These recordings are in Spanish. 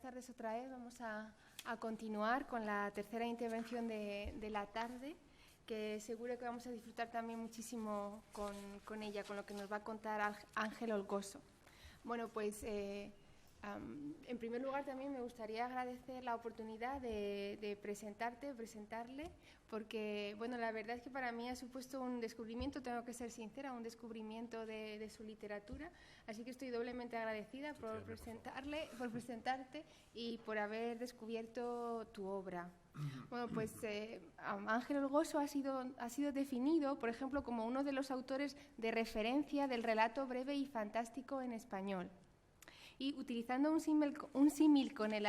tardes otra vez. Vamos a continuar con la tercera intervención de la tarde, que seguro que vamos a disfrutar también muchísimo con ella, con lo que nos va a contar Ángel Olgoso. Bueno, pues en primer lugar también me gustaría agradecer la oportunidad de presentarle, porque bueno, la verdad es que para mí ha supuesto un descubrimiento, tengo que ser sincera, un descubrimiento de su literatura, así que estoy doblemente agradecida por presentarte y por haber descubierto tu obra. Bueno, pues Ángel Olgoso ha sido definido, por ejemplo, como uno de los autores de referencia del relato breve y fantástico en español. Y utilizando un símil con el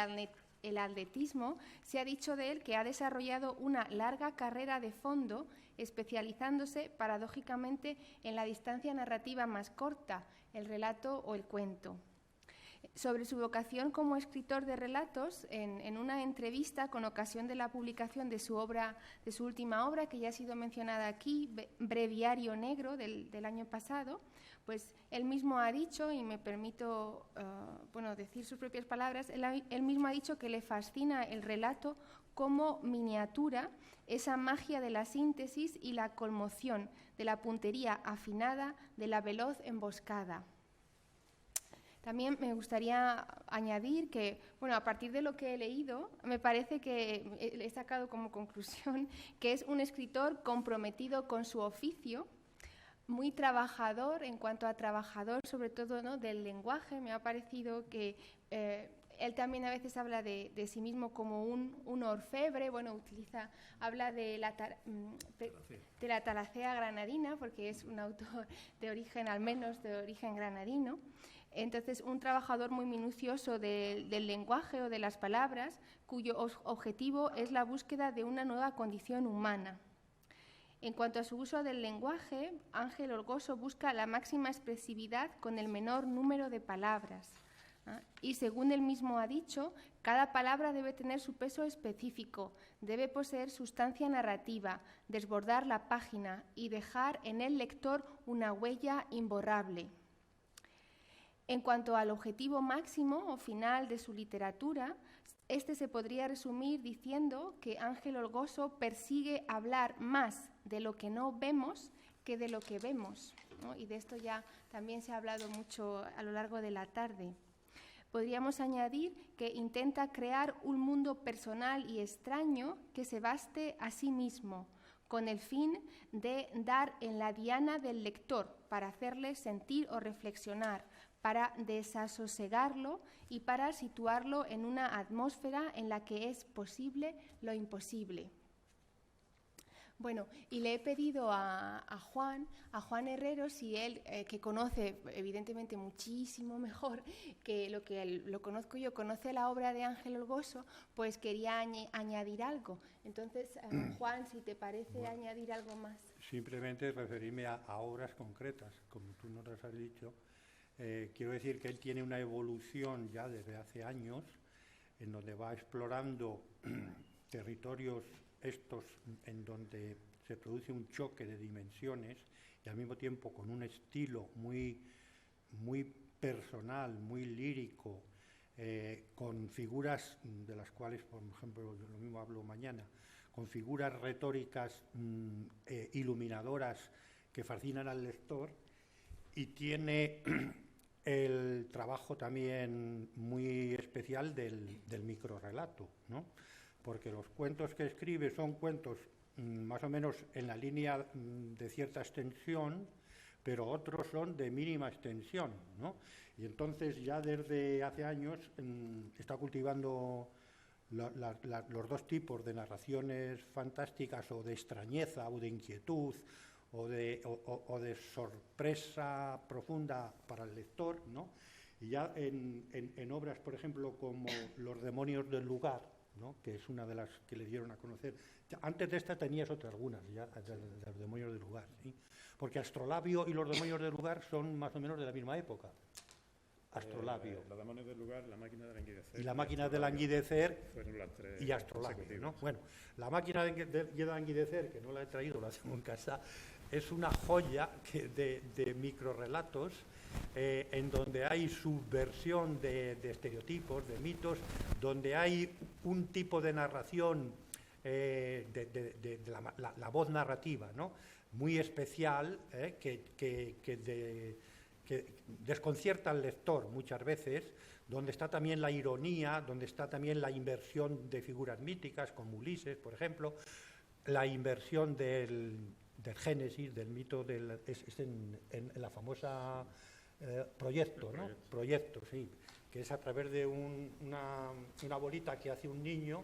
atletismo, se ha dicho de él que ha desarrollado una larga carrera de fondo, especializándose paradójicamente en la distancia narrativa más corta, el relato o el cuento. Sobre su vocación como escritor de relatos, en una entrevista con ocasión de la publicación de su última obra, que ya ha sido mencionada aquí, Breviario Negro, del año pasado, pues él mismo ha dicho, y me permito decir sus propias palabras, él mismo ha dicho que le fascina el relato como miniatura, esa magia de la síntesis y la conmoción, de la puntería afinada, de la veloz emboscada. También me gustaría añadir que, bueno, a partir de lo que he leído, me parece que he sacado como conclusión que es un escritor comprometido con su oficio, muy trabajador, en cuanto a trabajador sobre todo, ¿no?, del lenguaje. Me ha parecido que él también a veces habla de sí mismo como un orfebre, bueno, habla de la Talacea granadina, porque es un autor de origen, al menos de origen granadino. Entonces, un trabajador muy minucioso del lenguaje o de las palabras, cuyo objetivo es la búsqueda de una nueva condición humana. En cuanto a su uso del lenguaje, Ángel Olgoso busca la máxima expresividad con el menor número de palabras. Y según él mismo ha dicho, cada palabra debe tener su peso específico, debe poseer sustancia narrativa, desbordar la página y dejar en el lector una huella imborrable. En cuanto al objetivo máximo o final de su literatura, este se podría resumir diciendo que Ángel Olgoso persigue hablar más de lo que no vemos que de lo que vemos, ¿no? Y de esto ya también se ha hablado mucho a lo largo de la tarde. Podríamos añadir que intenta crear un mundo personal y extraño que se baste a sí mismo, con el fin de dar en la diana del lector para hacerle sentir o reflexionar, para desasosegarlo y para situarlo en una atmósfera en la que es posible lo imposible. Bueno, y le he pedido a Juan Herrero, si él, que conoce evidentemente muchísimo mejor que lo conozco yo, conoce la obra de Ángel Olgoso, pues quería añadir algo. Entonces, Juan, si te parece añadir algo más. Simplemente referirme a obras concretas, como tú nos has dicho. Quiero decir que él tiene una evolución ya desde hace años, en donde va explorando territorios estos en donde se produce un choque de dimensiones y al mismo tiempo con un estilo muy, muy personal, muy lírico, con figuras de las cuales, por ejemplo, lo mismo hablo mañana, con figuras retóricas iluminadoras que fascinan al lector, y tiene el trabajo también muy especial del microrrelato, ¿no? Porque los cuentos que escribe son cuentos más o menos en la línea de cierta extensión, pero otros son de mínima extensión, ¿no? Y entonces ya desde hace años está cultivando los dos tipos de narraciones fantásticas, o de extrañeza o de inquietud, o de sorpresa profunda para el lector, ¿no? Y ya en obras, por ejemplo, como Los demonios del lugar, ¿no?, que es una de las que le dieron a conocer. Antes de esta tenías otras algunas, ya, de Los demonios del lugar, ¿sí? Porque Astrolabio y Los demonios del lugar son más o menos de la misma época. Astrolabio. Los demonios del lugar, La máquina de languidecer. Y La máquina de languidecer fueron las tres y Astrolabio, ¿no? Bueno, La máquina de languidecer, que no la he traído, la tengo en casa, es una joya de microrrelatos en donde hay subversión de estereotipos, de mitos, donde hay un tipo de narración, de la voz narrativa, ¿no?, muy especial, que desconcierta al lector muchas veces, donde está también la ironía, donde está también la inversión de figuras míticas, como Ulises, por ejemplo, la inversión del Génesis, del mito, es en la famosa proyecto, ¿no? Proyecto, sí, que es a través de una bolita que hace un niño,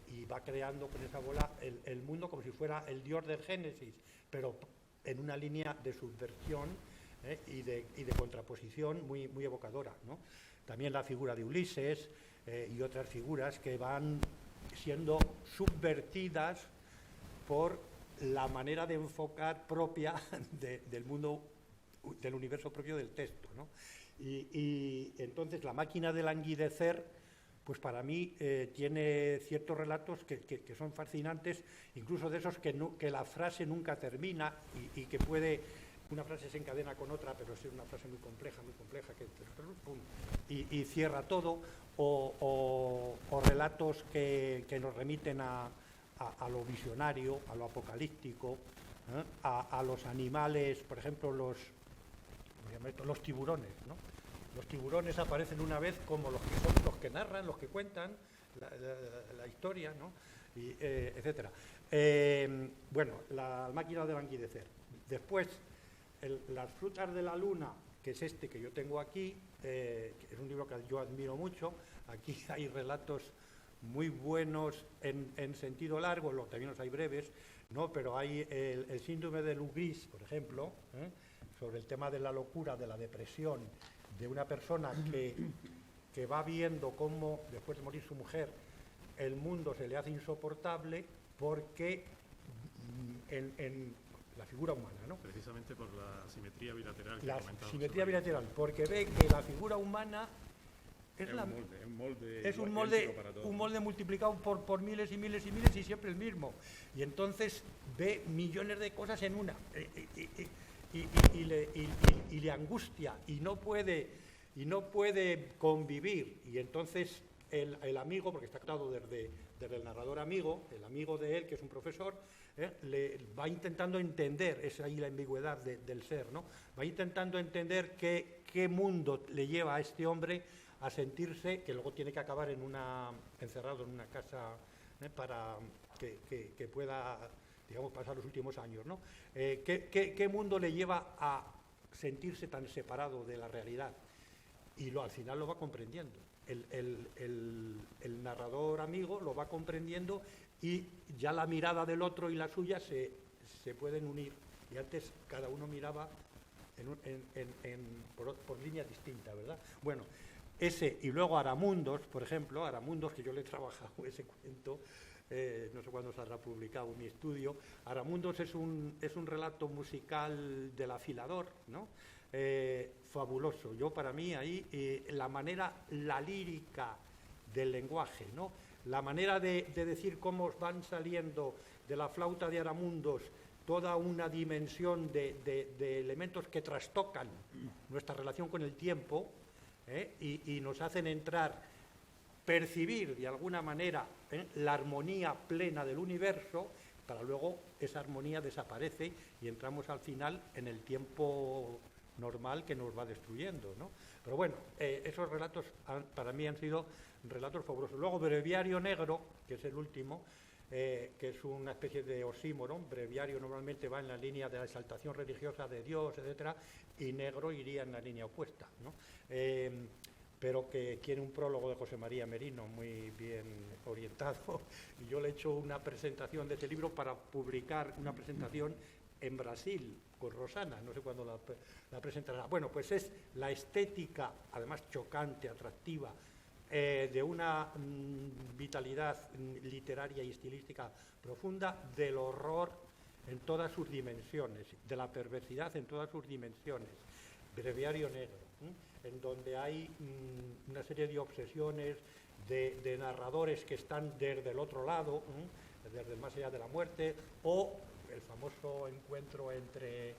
y va creando con esa bola el mundo como si fuera el dios del Génesis, pero en una línea de subversión, y de contraposición muy evocadora, ¿no? También la figura de Ulises y otras figuras que van siendo subvertidas por la manera de enfocar propia del mundo, del universo propio del texto, ¿no? Y entonces la máquina de languidecer, pues para mí tiene ciertos relatos que son fascinantes, incluso de esos que la frase nunca termina y que puede, una frase se encadena con otra, pero es una frase muy compleja, y cierra todo, o relatos que nos remiten a lo visionario, a lo apocalíptico, a los animales, por ejemplo, los tiburones, ¿no? Los tiburones aparecen una vez como los que son los que narran, los que cuentan la historia, ¿no? Y, etcétera. Bueno, la máquina de languidecer. Después, Las frutas de la luna, que es este que yo tengo aquí, que es un libro que yo admiro mucho. Aquí hay relatos muy buenos en sentido largo, también los hay breves, ¿no? Pero hay el síndrome de Lugris, por ejemplo, sobre el tema de la locura, de la depresión, de una persona que va viendo cómo, después de morir su mujer, el mundo se le hace insoportable porque en la figura humana, ¿no? Precisamente por la simetría bilateral que la comentábamos. Simetría bilateral, porque ve que la figura humana es un molde multiplicado por miles y miles y miles y siempre el mismo. Y entonces ve millones de cosas en una y le angustia y no puede convivir. Y entonces el amigo, porque está contado desde el narrador amigo, el amigo de él, que es un profesor, le va intentando entender, es ahí la ambigüedad del ser, ¿no? Va intentando entender qué mundo le lleva a este hombre a sentirse, que luego tiene que acabar encerrado en una casa, para que pueda, digamos, pasar los últimos años, ¿no? ¿Qué mundo le lleva a sentirse tan separado de la realidad? Y al final lo va comprendiendo. El narrador amigo lo va comprendiendo y ya la mirada del otro y la suya se pueden unir. Y antes cada uno miraba por líneas distintas, ¿verdad? Bueno, ese, y luego Aramundos, por ejemplo, Aramundos, que yo le he trabajado ese cuento, no sé cuándo saldrá publicado mi estudio. Aramundos es un relato musical del afilador, ¿no? Fabuloso. Yo, para mí, ahí la lírica del lenguaje, ¿no? La manera de decir cómo van saliendo de la flauta de Aramundos toda una dimensión de elementos que trastocan nuestra relación con el tiempo, y nos hacen percibir de alguna manera la armonía plena del universo, para luego esa armonía desaparece y entramos al final en el tiempo normal que nos va destruyendo, ¿no? Pero bueno, esos relatos para mí han sido relatos fabulosos. Luego Breviario Negro, que es el último, que es una especie de oxímoron. Breviario normalmente va en la línea de la exaltación religiosa de Dios, etcétera, y negro iría en la línea opuesta, ¿no? Pero que tiene un prólogo de José María Merino muy bien orientado, y yo le he hecho una presentación de este libro para publicar una presentación en Brasil con Rosana, no sé cuándo la presentará. Bueno, pues es la estética, además chocante, atractiva, de una vitalidad literaria y estilística profunda, del horror en todas sus dimensiones, de la perversidad en todas sus dimensiones. Breviario Negro, en donde hay una serie de obsesiones de narradores que están desde el otro lado, desde el más allá de la muerte, o el famoso encuentro entre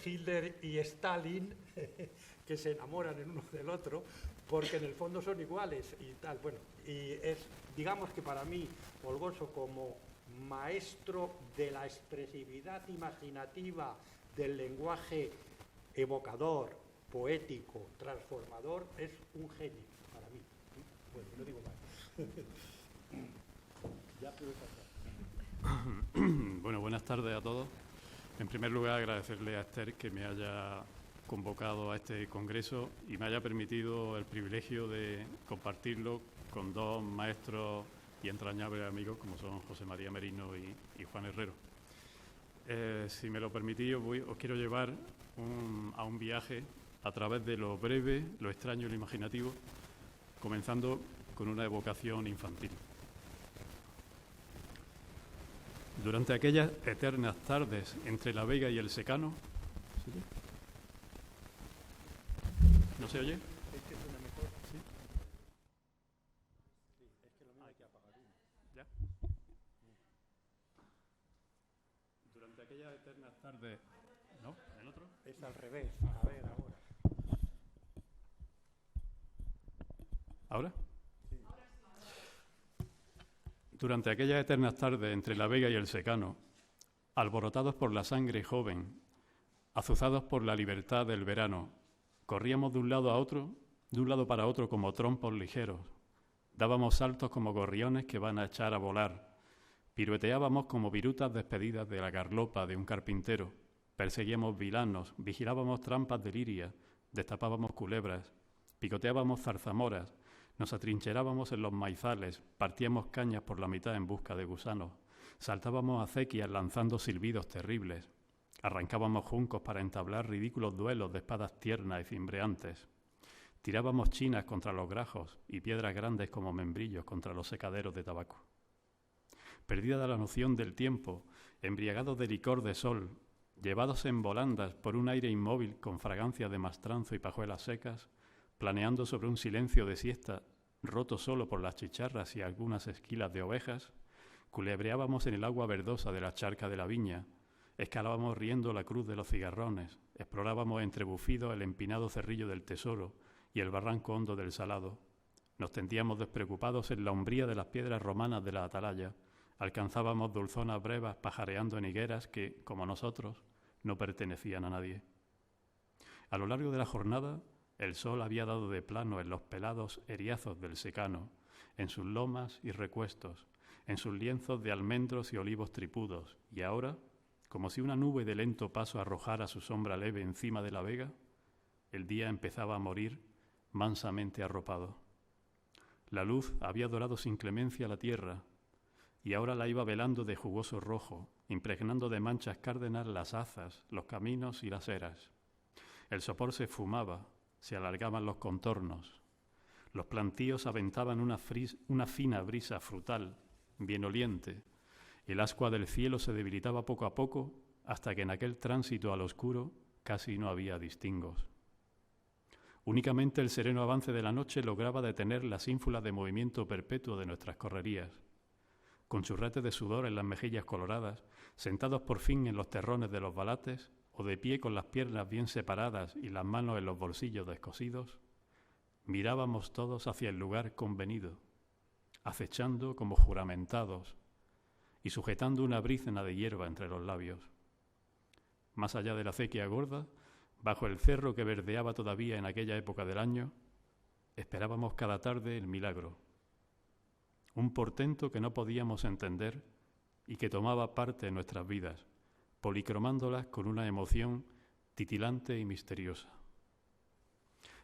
Hitler y Stalin, que se enamoran el uno del otro, porque en el fondo son iguales y tal. Bueno, y es, digamos que para mí, Folgoso como maestro de la expresividad imaginativa, del lenguaje evocador, poético, transformador, es un genio para mí. Bueno, no digo más. Ya puedo pasar. Bueno, buenas tardes a todos. En primer lugar, agradecerle a Esther que me haya convocado a este congreso y me haya permitido el privilegio de compartirlo con dos maestros y entrañables amigos como son José María Merino y Juan Herrero. Si me lo permitís, os quiero llevar a un viaje a través de lo breve, lo extraño y lo imaginativo, comenzando con una evocación infantil. Durante aquellas eternas tardes entre la Vega y el Secano... ¿Se oye? ¿No se oye? Este suena mejor. ¿Sí? Sí, es que lo mismo hay que apagar uno. ¿Ya? Durante aquellas eternas tardes... ¿No? ¿El otro? Es al revés. A ver, ahora. ¿Ahora? Durante aquellas eternas tardes entre la Vega y el Secano, alborotados por la sangre joven, azuzados por la libertad del verano, corríamos de un lado para otro como trompos ligeros, dábamos saltos como gorriones que van a echar a volar, pirueteábamos como virutas despedidas de la garlopa de un carpintero, perseguíamos vilanos, vigilábamos trampas de liria, destapábamos culebras, picoteábamos zarzamoras, nos atrincherábamos en los maizales, partíamos cañas por la mitad en busca de gusanos, saltábamos acequias lanzando silbidos terribles, arrancábamos juncos para entablar ridículos duelos de espadas tiernas y cimbreantes, tirábamos chinas contra los grajos y piedras grandes como membrillos contra los secaderos de tabaco. Perdida la noción del tiempo, embriagados de licor de sol, llevados en volandas por un aire inmóvil con fragancia de mastranzo y pajuelas secas, planeando sobre un silencio de siesta, roto solo por las chicharras y algunas esquilas de ovejas, culebreábamos en el agua verdosa de la charca de la viña, escalábamos riendo la cruz de los cigarrones, explorábamos entre bufidos el empinado cerrillo del Tesoro y el barranco hondo del Salado, nos tendíamos despreocupados en la umbría de las piedras romanas de la atalaya, alcanzábamos dulzonas brevas pajareando en higueras que, como nosotros, no pertenecían a nadie. A lo largo de la jornada, el sol había dado de plano en los pelados eriazos del Secano, en sus lomas y recuestos, en sus lienzos de almendros y olivos tripudos, y ahora, como si una nube de lento paso arrojara su sombra leve encima de la vega, el día empezaba a morir mansamente arropado. La luz había dorado sin clemencia la tierra, y ahora la iba velando de jugoso rojo, impregnando de manchas cárdenas las azas, los caminos y las eras. El sopor se esfumaba, se alargaban los contornos. Los plantíos aventaban una fina brisa frutal, bien oliente. El ascua del cielo se debilitaba poco a poco hasta que en aquel tránsito al oscuro casi no había distingos. Únicamente el sereno avance de la noche lograba detener las ínfulas de movimiento perpetuo de nuestras correrías. Con churretes de sudor en las mejillas coloradas, sentados por fin en los terrones de los balates, o de pie con las piernas bien separadas y las manos en los bolsillos descosidos, mirábamos todos hacia el lugar convenido, acechando como juramentados y sujetando una brizna de hierba entre los labios. Más allá de la acequia gorda, bajo el cerro que verdeaba todavía en aquella época del año, esperábamos cada tarde el milagro, un portento que no podíamos entender y que tomaba parte en nuestras vidas, policromándolas con una emoción titilante y misteriosa.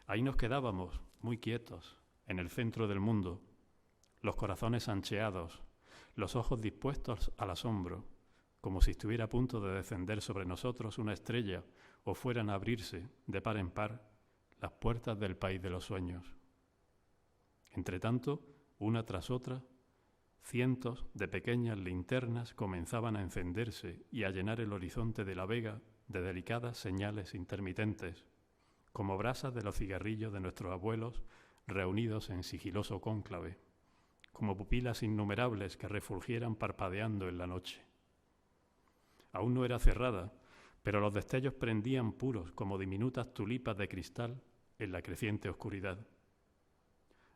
Ahí nos quedábamos, muy quietos, en el centro del mundo, los corazones ancheados, los ojos dispuestos al asombro, como si estuviera a punto de descender sobre nosotros una estrella o fueran a abrirse, de par en par, las puertas del país de los sueños. Entretanto, una tras otra, cientos de pequeñas linternas comenzaban a encenderse y a llenar el horizonte de la vega de delicadas señales intermitentes, como brasas de los cigarrillos de nuestros abuelos reunidos en sigiloso cónclave, como pupilas innumerables que refulgieran parpadeando en la noche. Aún no era cerrada, pero los destellos prendían puros como diminutas tulipas de cristal en la creciente oscuridad.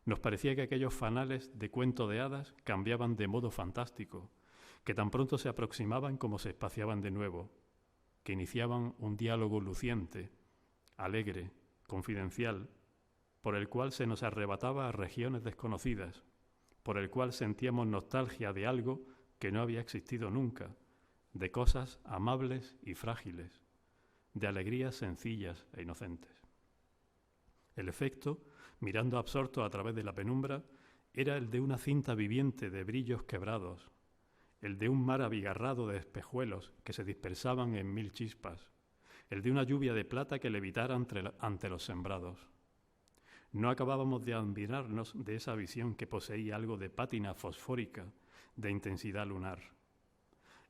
Nos parecía que aquellos fanales de cuento de hadas cambiaban de modo fantástico, que tan pronto se aproximaban como se espaciaban de nuevo, que iniciaban un diálogo luciente, alegre, confidencial, por el cual se nos arrebataba a regiones desconocidas, por el cual sentíamos nostalgia de algo que no había existido nunca, de cosas amables y frágiles, de alegrías sencillas e inocentes. El efecto, mirando absorto a través de la penumbra, era el de una cinta viviente de brillos quebrados, el de un mar abigarrado de espejuelos que se dispersaban en 1000 chispas, el de una lluvia de plata que levitara ante los sembrados. No acabábamos de admirarnos de esa visión que poseía algo de pátina fosfórica, de intensidad lunar.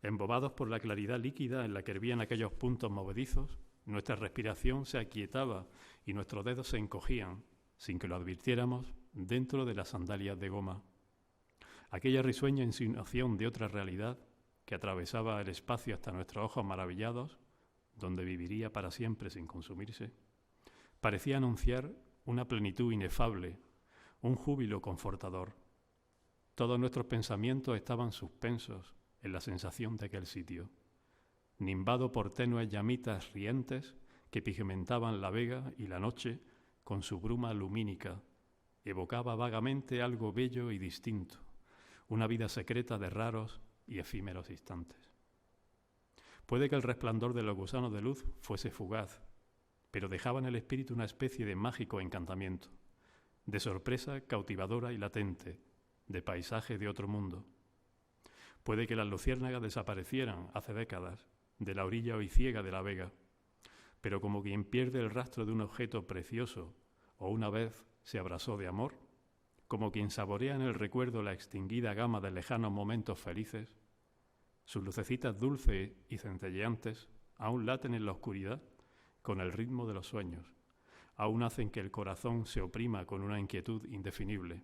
Embobados por la claridad líquida en la que hervían aquellos puntos movedizos, nuestra respiración se aquietaba y nuestros dedos se encogían, sin que lo advirtiéramos, dentro de las sandalias de goma. Aquella risueña insinuación de otra realidad que atravesaba el espacio hasta nuestros ojos maravillados, donde viviría para siempre sin consumirse, parecía anunciar una plenitud inefable, un júbilo confortador. Todos nuestros pensamientos estaban suspensos en la sensación de aquel sitio, nimbado por tenues llamitas rientes que pigmentaban la vega y la noche con su bruma lumínica, evocaba vagamente algo bello y distinto, una vida secreta de raros y efímeros instantes. Puede que el resplandor de los gusanos de luz fuese fugaz, pero dejaba en el espíritu una especie de mágico encantamiento, de sorpresa cautivadora y latente, de paisaje de otro mundo. Puede que las luciérnagas desaparecieran hace décadas de la orilla hoy ciega de la vega, pero como quien pierde el rastro de un objeto precioso o una vez se abrazó de amor, como quien saborea en el recuerdo la extinguida gama de lejanos momentos felices, sus lucecitas dulces y centelleantes aún laten en la oscuridad con el ritmo de los sueños, aún hacen que el corazón se oprima con una inquietud indefinible,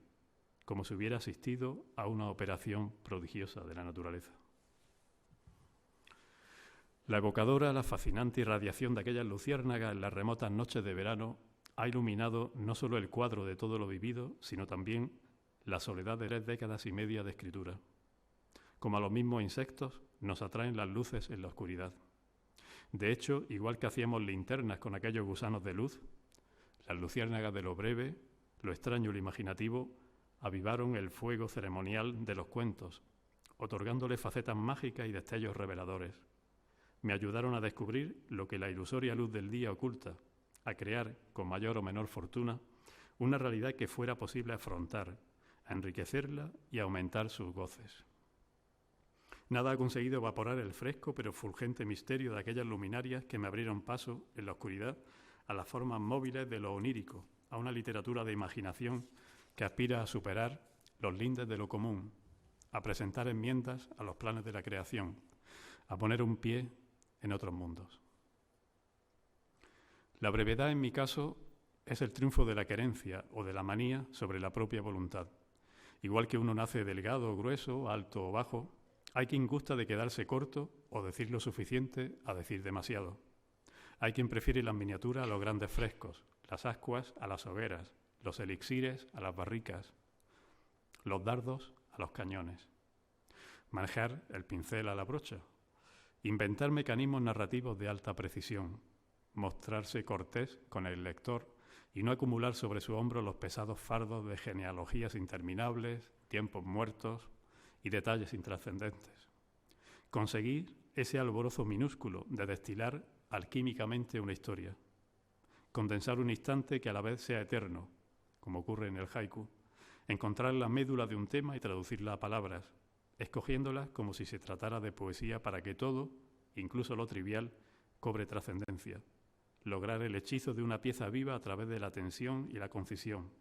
como si hubiera asistido a una operación prodigiosa de la naturaleza. La evocadora, la fascinante irradiación de aquellas luciérnagas en las remotas noches de verano ha iluminado no solo el cuadro de todo lo vivido, sino también la soledad de 3 décadas y media de escritura. Como a los mismos insectos, nos atraen las luces en la oscuridad. De hecho, igual que hacíamos linternas con aquellos gusanos de luz, las luciérnagas de lo breve, lo extraño y lo imaginativo avivaron el fuego ceremonial de los cuentos, otorgándole facetas mágicas y destellos reveladores. Me ayudaron a descubrir lo que la ilusoria luz del día oculta, a crear, con mayor o menor fortuna, una realidad que fuera posible afrontar, a enriquecerla y a aumentar sus goces. Nada ha conseguido evaporar el fresco pero fulgente misterio de aquellas luminarias que me abrieron paso en la oscuridad a las formas móviles de lo onírico, a una literatura de imaginación que aspira a superar los lindes de lo común, a presentar enmiendas a los planes de la creación, a poner un pie en otros mundos. La brevedad, en mi caso, es el triunfo de la querencia o de la manía sobre la propia voluntad. Igual que uno nace delgado o grueso, alto o bajo, hay quien gusta de quedarse corto o decir lo suficiente a decir demasiado. Hay quien prefiere las miniaturas a los grandes frescos, las ascuas a las hogueras, los elixires a las barricas, los dardos a los cañones. Manejar el pincel a la brocha, inventar mecanismos narrativos de alta precisión, mostrarse cortés con el lector y no acumular sobre su hombro los pesados fardos de genealogías interminables, tiempos muertos y detalles intrascendentes. Conseguir ese alborozo minúsculo de destilar alquímicamente una historia. Condensar un instante que a la vez sea eterno, como ocurre en el haiku. Encontrar la médula de un tema y traducirla a palabras, escogiéndolas como si se tratara de poesía para que todo, incluso lo trivial, cobre trascendencia. Lograr el hechizo de una pieza viva a través de la tensión y la concisión.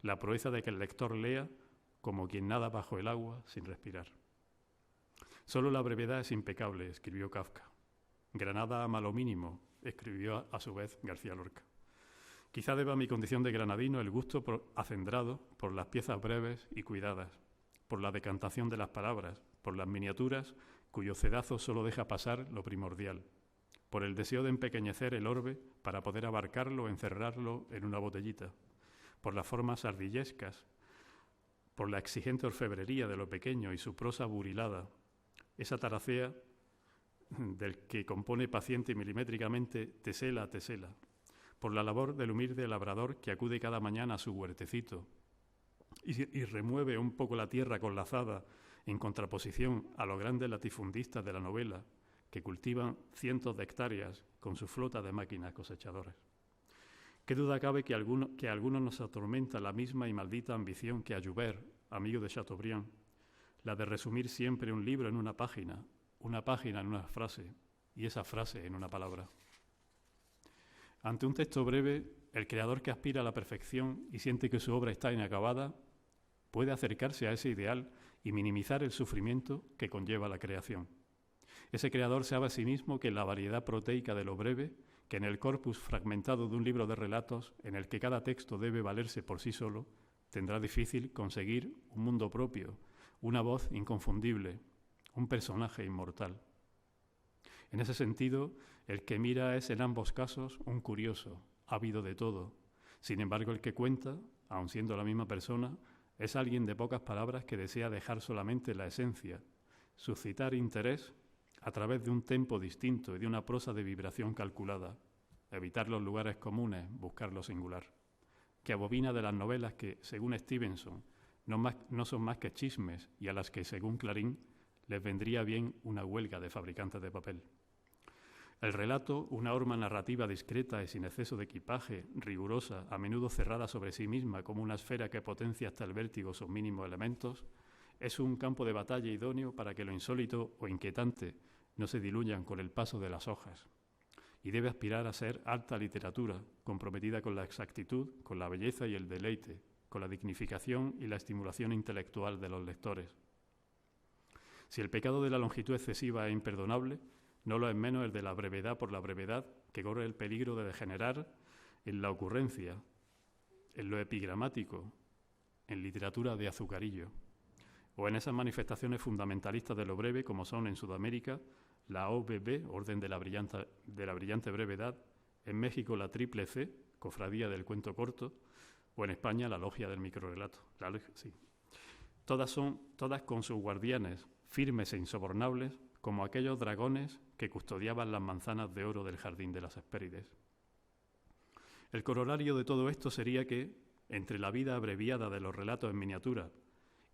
La proeza de que el lector lea como quien nada bajo el agua sin respirar. Solo la brevedad es impecable, escribió Kafka. Granada ama lo mínimo, escribió a su vez García Lorca. Quizá deba a mi condición de granadino el gusto acendrado por las piezas breves y cuidadas, por la decantación de las palabras, por las miniaturas cuyo cedazo solo deja pasar lo primordial, por el deseo de empequeñecer el orbe para poder abarcarlo o encerrarlo en una botellita, por las formas ardillescas, por la exigente orfebrería de lo pequeño y su prosa burilada, esa taracea del que compone paciente y milimétricamente tesela a tesela, por la labor del humilde labrador que acude cada mañana a su huertecito y remueve un poco la tierra con la azada en contraposición a los grandes latifundistas de la novela que cultivan cientos de hectáreas con su flota de máquinas cosechadoras. ¿Qué duda cabe que a algunos nos atormenta la misma y maldita ambición que a Joubert, amigo de Chateaubriand, la de resumir siempre un libro en una página en una frase y esa frase en una palabra? Ante un texto breve, el creador que aspira a la perfección y siente que su obra está inacabada puede acercarse a ese ideal y minimizar el sufrimiento que conlleva la creación. Ese creador sabe a sí mismo que en la variedad proteica de lo breve, que en el corpus fragmentado de un libro de relatos en el que cada texto debe valerse por sí solo, tendrá difícil conseguir un mundo propio, una voz inconfundible, un personaje inmortal. En ese sentido, el que mira es en ambos casos un curioso, ávido de todo. Sin embargo, el que cuenta, aun siendo la misma persona, es alguien de pocas palabras que desea dejar solamente la esencia, suscitar interés a través de un tempo distinto y de una prosa de vibración calculada, evitar los lugares comunes, buscar lo singular, que abobina de las novelas que, según Stevenson, no son más que chismes y a las que, según Clarín, les vendría bien una huelga de fabricantes de papel. El relato, una horma narrativa discreta y sin exceso de equipaje, rigurosa, a menudo cerrada sobre sí misma como una esfera que potencia hasta el vértigo sus mínimos elementos, es un campo de batalla idóneo para que lo insólito o inquietante no se diluyan con el paso de las hojas, y debe aspirar a ser alta literatura, comprometida con la exactitud, con la belleza y el deleite, con la dignificación y la estimulación intelectual de los lectores. Si el pecado de la longitud excesiva es imperdonable, no lo es menos el de la brevedad por la brevedad, que corre el peligro de degenerar en la ocurrencia, en lo epigramático, en literatura de azucarillo, o en esas manifestaciones fundamentalistas de lo breve como son en Sudamérica la OBB, Orden de la Brillante Brevedad, en México la Triple C, Cofradía del Cuento Corto, o en España la Logia del Microrrelato. Todas con sus guardianes, firmes e insobornables, como aquellos dragones que custodiaban las manzanas de oro del jardín de las Hespérides. El corolario de todo esto sería que, entre la vida abreviada de los relatos en miniatura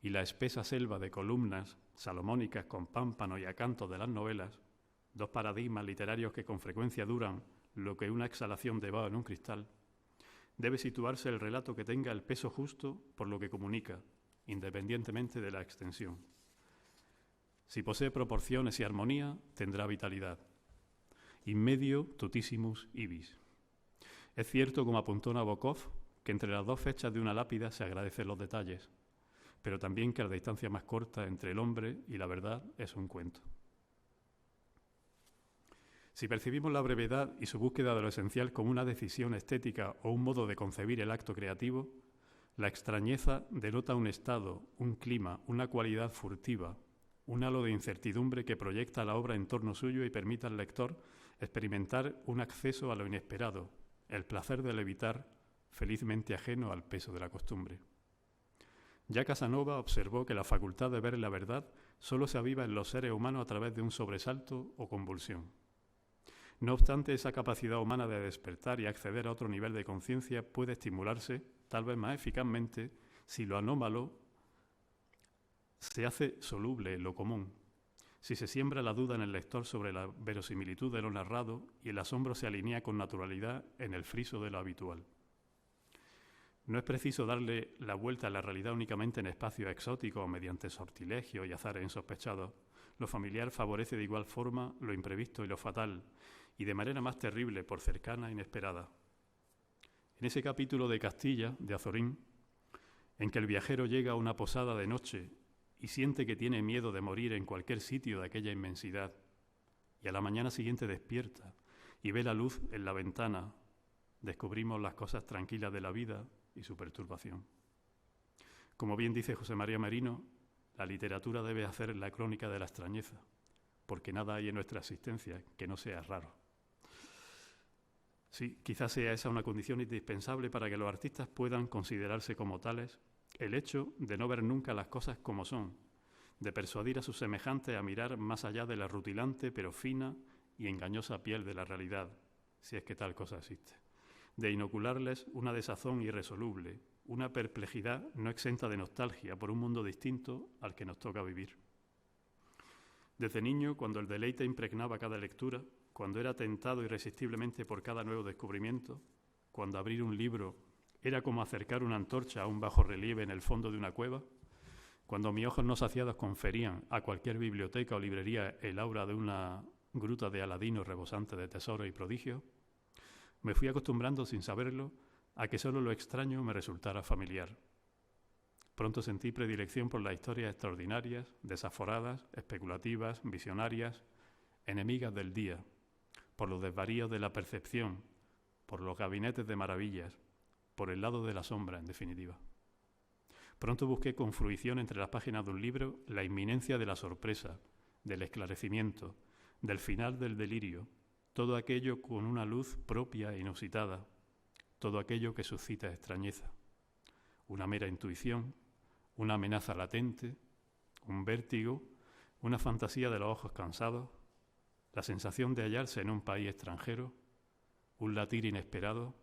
y la espesa selva de columnas salomónicas con pámpano y acantos de las novelas, dos paradigmas literarios que con frecuencia duran lo que una exhalación de vaho en un cristal, debe situarse el relato que tenga el peso justo por lo que comunica, independientemente de la extensión. Si posee proporciones y armonía, tendrá vitalidad. In medio tutissimus ibis. Es cierto, como apuntó Nabokov, que entre las dos fechas de una lápida se agradecen los detalles, pero también que la distancia más corta entre el hombre y la verdad es un cuento. Si percibimos la brevedad y su búsqueda de lo esencial como una decisión estética o un modo de concebir el acto creativo, la extrañeza denota un estado, un clima, una cualidad furtiva, un halo de incertidumbre que proyecta la obra en torno suyo y permite al lector experimentar un acceso a lo inesperado, el placer de levitar, felizmente ajeno al peso de la costumbre. Ya Casanova observó que la facultad de ver la verdad solo se aviva en los seres humanos a través de un sobresalto o convulsión. No obstante, esa capacidad humana de despertar y acceder a otro nivel de conciencia puede estimularse, tal vez más eficazmente, si lo anómalo se hace soluble en lo común, si se siembra la duda en el lector sobre la verosimilitud de lo narrado y el asombro se alinea con naturalidad en el friso de lo habitual. No es preciso darle la vuelta a la realidad únicamente en espacios exóticos o mediante sortilegio y azares insospechados. Lo familiar favorece de igual forma lo imprevisto y lo fatal, y de manera más terrible por cercana e inesperada. En ese capítulo de Castilla, de Azorín, en que el viajero llega a una posada de noche y siente que tiene miedo de morir en cualquier sitio de aquella inmensidad, y a la mañana siguiente despierta y ve la luz en la ventana, descubrimos las cosas tranquilas de la vida y su perturbación. Como bien dice José María Merino, la literatura debe hacer la crónica de la extrañeza, porque nada hay en nuestra existencia que no sea raro. Sí, quizás sea esa una condición indispensable para que los artistas puedan considerarse como tales, el hecho de no ver nunca las cosas como son, de persuadir a sus semejantes a mirar más allá de la rutilante pero fina y engañosa piel de la realidad, si es que tal cosa existe, de inocularles una desazón irresoluble, una perplejidad no exenta de nostalgia por un mundo distinto al que nos toca vivir. Desde niño, cuando el deleite impregnaba cada lectura, cuando era tentado irresistiblemente por cada nuevo descubrimiento, cuando abrir un libro era como acercar una antorcha a un bajo relieve en el fondo de una cueva, cuando mis ojos no saciados conferían a cualquier biblioteca o librería el aura de una gruta de Aladino rebosante de tesoros y prodigios, me fui acostumbrando sin saberlo a que solo lo extraño me resultara familiar. Pronto sentí predilección por las historias extraordinarias, desaforadas, especulativas, visionarias, enemigas del día, por los desvaríos de la percepción, por los gabinetes de maravillas, por el lado de la sombra, en definitiva. Pronto busqué con fruición entre las páginas de un libro la inminencia de la sorpresa, del esclarecimiento, del final del delirio, todo aquello con una luz propia e inusitada, todo aquello que suscita extrañeza, una mera intuición, una amenaza latente, un vértigo, una fantasía de los ojos cansados, la sensación de hallarse en un país extranjero, un latir inesperado,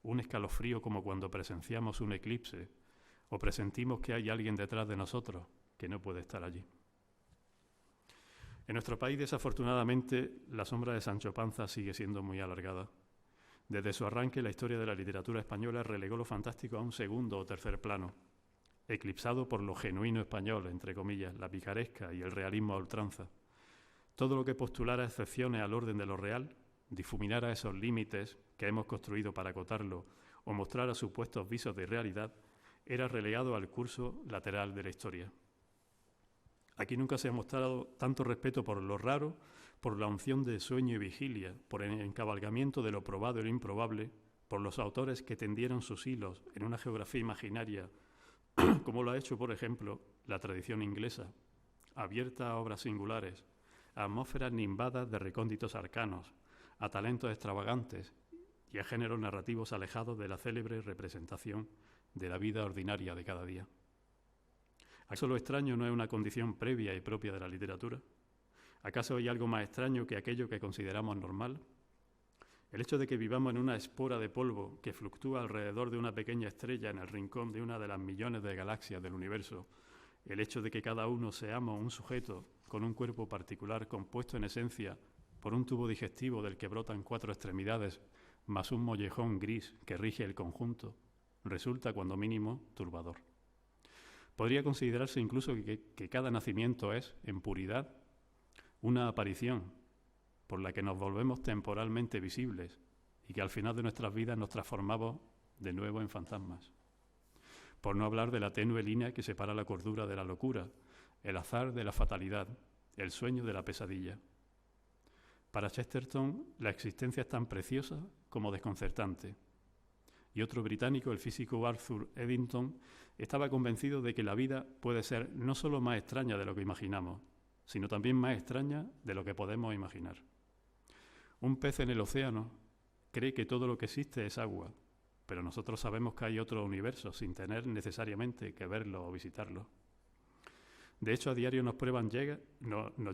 un escalofrío como cuando presenciamos un eclipse o presentimos que hay alguien detrás de nosotros que no puede estar allí. En nuestro país, desafortunadamente, la sombra de Sancho Panza sigue siendo muy alargada. Desde su arranque, la historia de la literatura española relegó lo fantástico a un segundo o tercer plano, eclipsado por lo genuino español, entre comillas, la picaresca y el realismo a ultranza. Todo lo que postulara excepciones al orden de lo real, difuminara esos límites que hemos construido para acotarlo o mostrara supuestos visos de realidad, era relegado al curso lateral de la historia. Aquí nunca se ha mostrado tanto respeto por lo raro, por la unción de sueño y vigilia, por el encabalgamiento de lo probado y lo improbable, por los autores que tendieron sus hilos en una geografía imaginaria, como lo ha hecho, por ejemplo, la tradición inglesa, abierta a obras singulares, a atmósferas nimbadas de recónditos arcanos, a talentos extravagantes y a géneros narrativos alejados de la célebre representación de la vida ordinaria de cada día. ¿Acaso lo extraño no es una condición previa y propia de la literatura? ¿Acaso hay algo más extraño que aquello que consideramos normal? El hecho de que vivamos en una espora de polvo que fluctúa alrededor de una pequeña estrella en el rincón de una de las millones de galaxias del universo, el hecho de que cada uno seamos un sujeto con un cuerpo particular compuesto en esencia por un tubo digestivo del que brotan 4 extremidades más un mollejón gris que rige el conjunto, resulta cuando mínimo turbador. Podría considerarse incluso que cada nacimiento es, en puridad, una aparición por la que nos volvemos temporalmente visibles y que al final de nuestras vidas nos transformamos de nuevo en fantasmas. Por no hablar de la tenue línea que separa la cordura de la locura, el azar de la fatalidad, el sueño de la pesadilla. Para Chesterton, la existencia es tan preciosa como desconcertante. Y otro británico, el físico Arthur Eddington, estaba convencido de que la vida puede ser no solo más extraña de lo que imaginamos, sino también más extraña de lo que podemos imaginar. Un pez en el océano cree que todo lo que existe es agua, pero nosotros sabemos que hay otro universo sin tener necesariamente que verlo o visitarlo. De hecho, a diario nos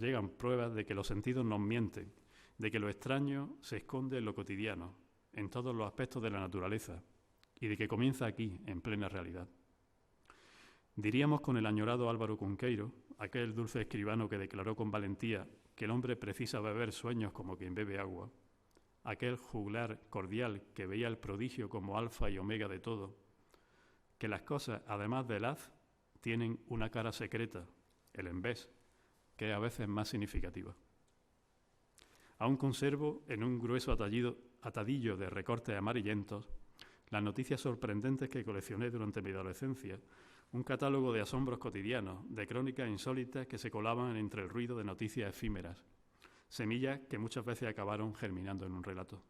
llegan pruebas de que los sentidos nos mienten, de que lo extraño se esconde en lo cotidiano, en todos los aspectos de la naturaleza, y de que comienza aquí, en plena realidad. Diríamos con el añorado Álvaro Cunqueiro, aquel dulce escribano que declaró con valentía que el hombre precisa beber sueños como quien bebe agua, aquel juglar cordial que veía el prodigio como alfa y omega de todo, que las cosas, además del haz, tienen una cara secreta, el envés, que es a veces más significativa. Aún conservo en un grueso atadillo de recortes amarillentos las noticias sorprendentes que coleccioné durante mi adolescencia, un catálogo de asombros cotidianos, de crónicas insólitas que se colaban entre el ruido de noticias efímeras, semillas que muchas veces acabaron germinando en un relato.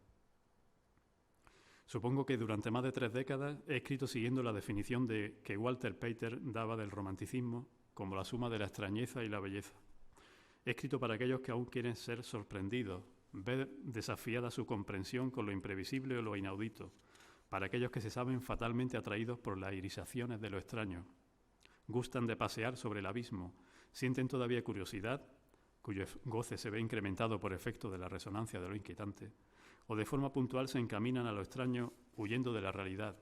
Supongo que durante más de 3 décadas he escrito siguiendo la definición que Walter Pater daba del romanticismo como la suma de la extrañeza y la belleza. escrito para aquellos que aún quieren ser sorprendidos, ver desafiada su comprensión con lo imprevisible o lo inaudito, para aquellos que se saben fatalmente atraídos por las irisaciones de lo extraño, gustan de pasear sobre el abismo, sienten todavía curiosidad, cuyo goce se ve incrementado por efecto de la resonancia de lo inquietante, o de forma puntual se encaminan a lo extraño huyendo de la realidad,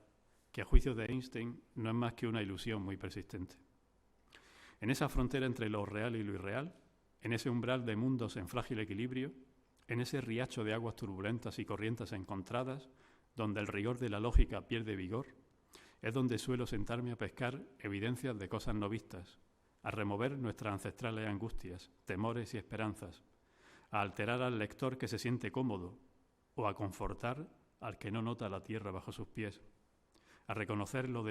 que a juicio de Einstein no es más que una ilusión muy persistente. En esa frontera entre lo real y lo irreal, en ese umbral de mundos en frágil equilibrio, en ese riacho de aguas turbulentas y corrientes encontradas, donde el rigor de la lógica pierde vigor, es donde suelo sentarme a pescar evidencias de cosas no vistas, a remover nuestras ancestrales angustias, temores y esperanzas, a alterar al lector que se siente cómodo o a confortar al que no nota la tierra bajo sus pies, a reconocer lo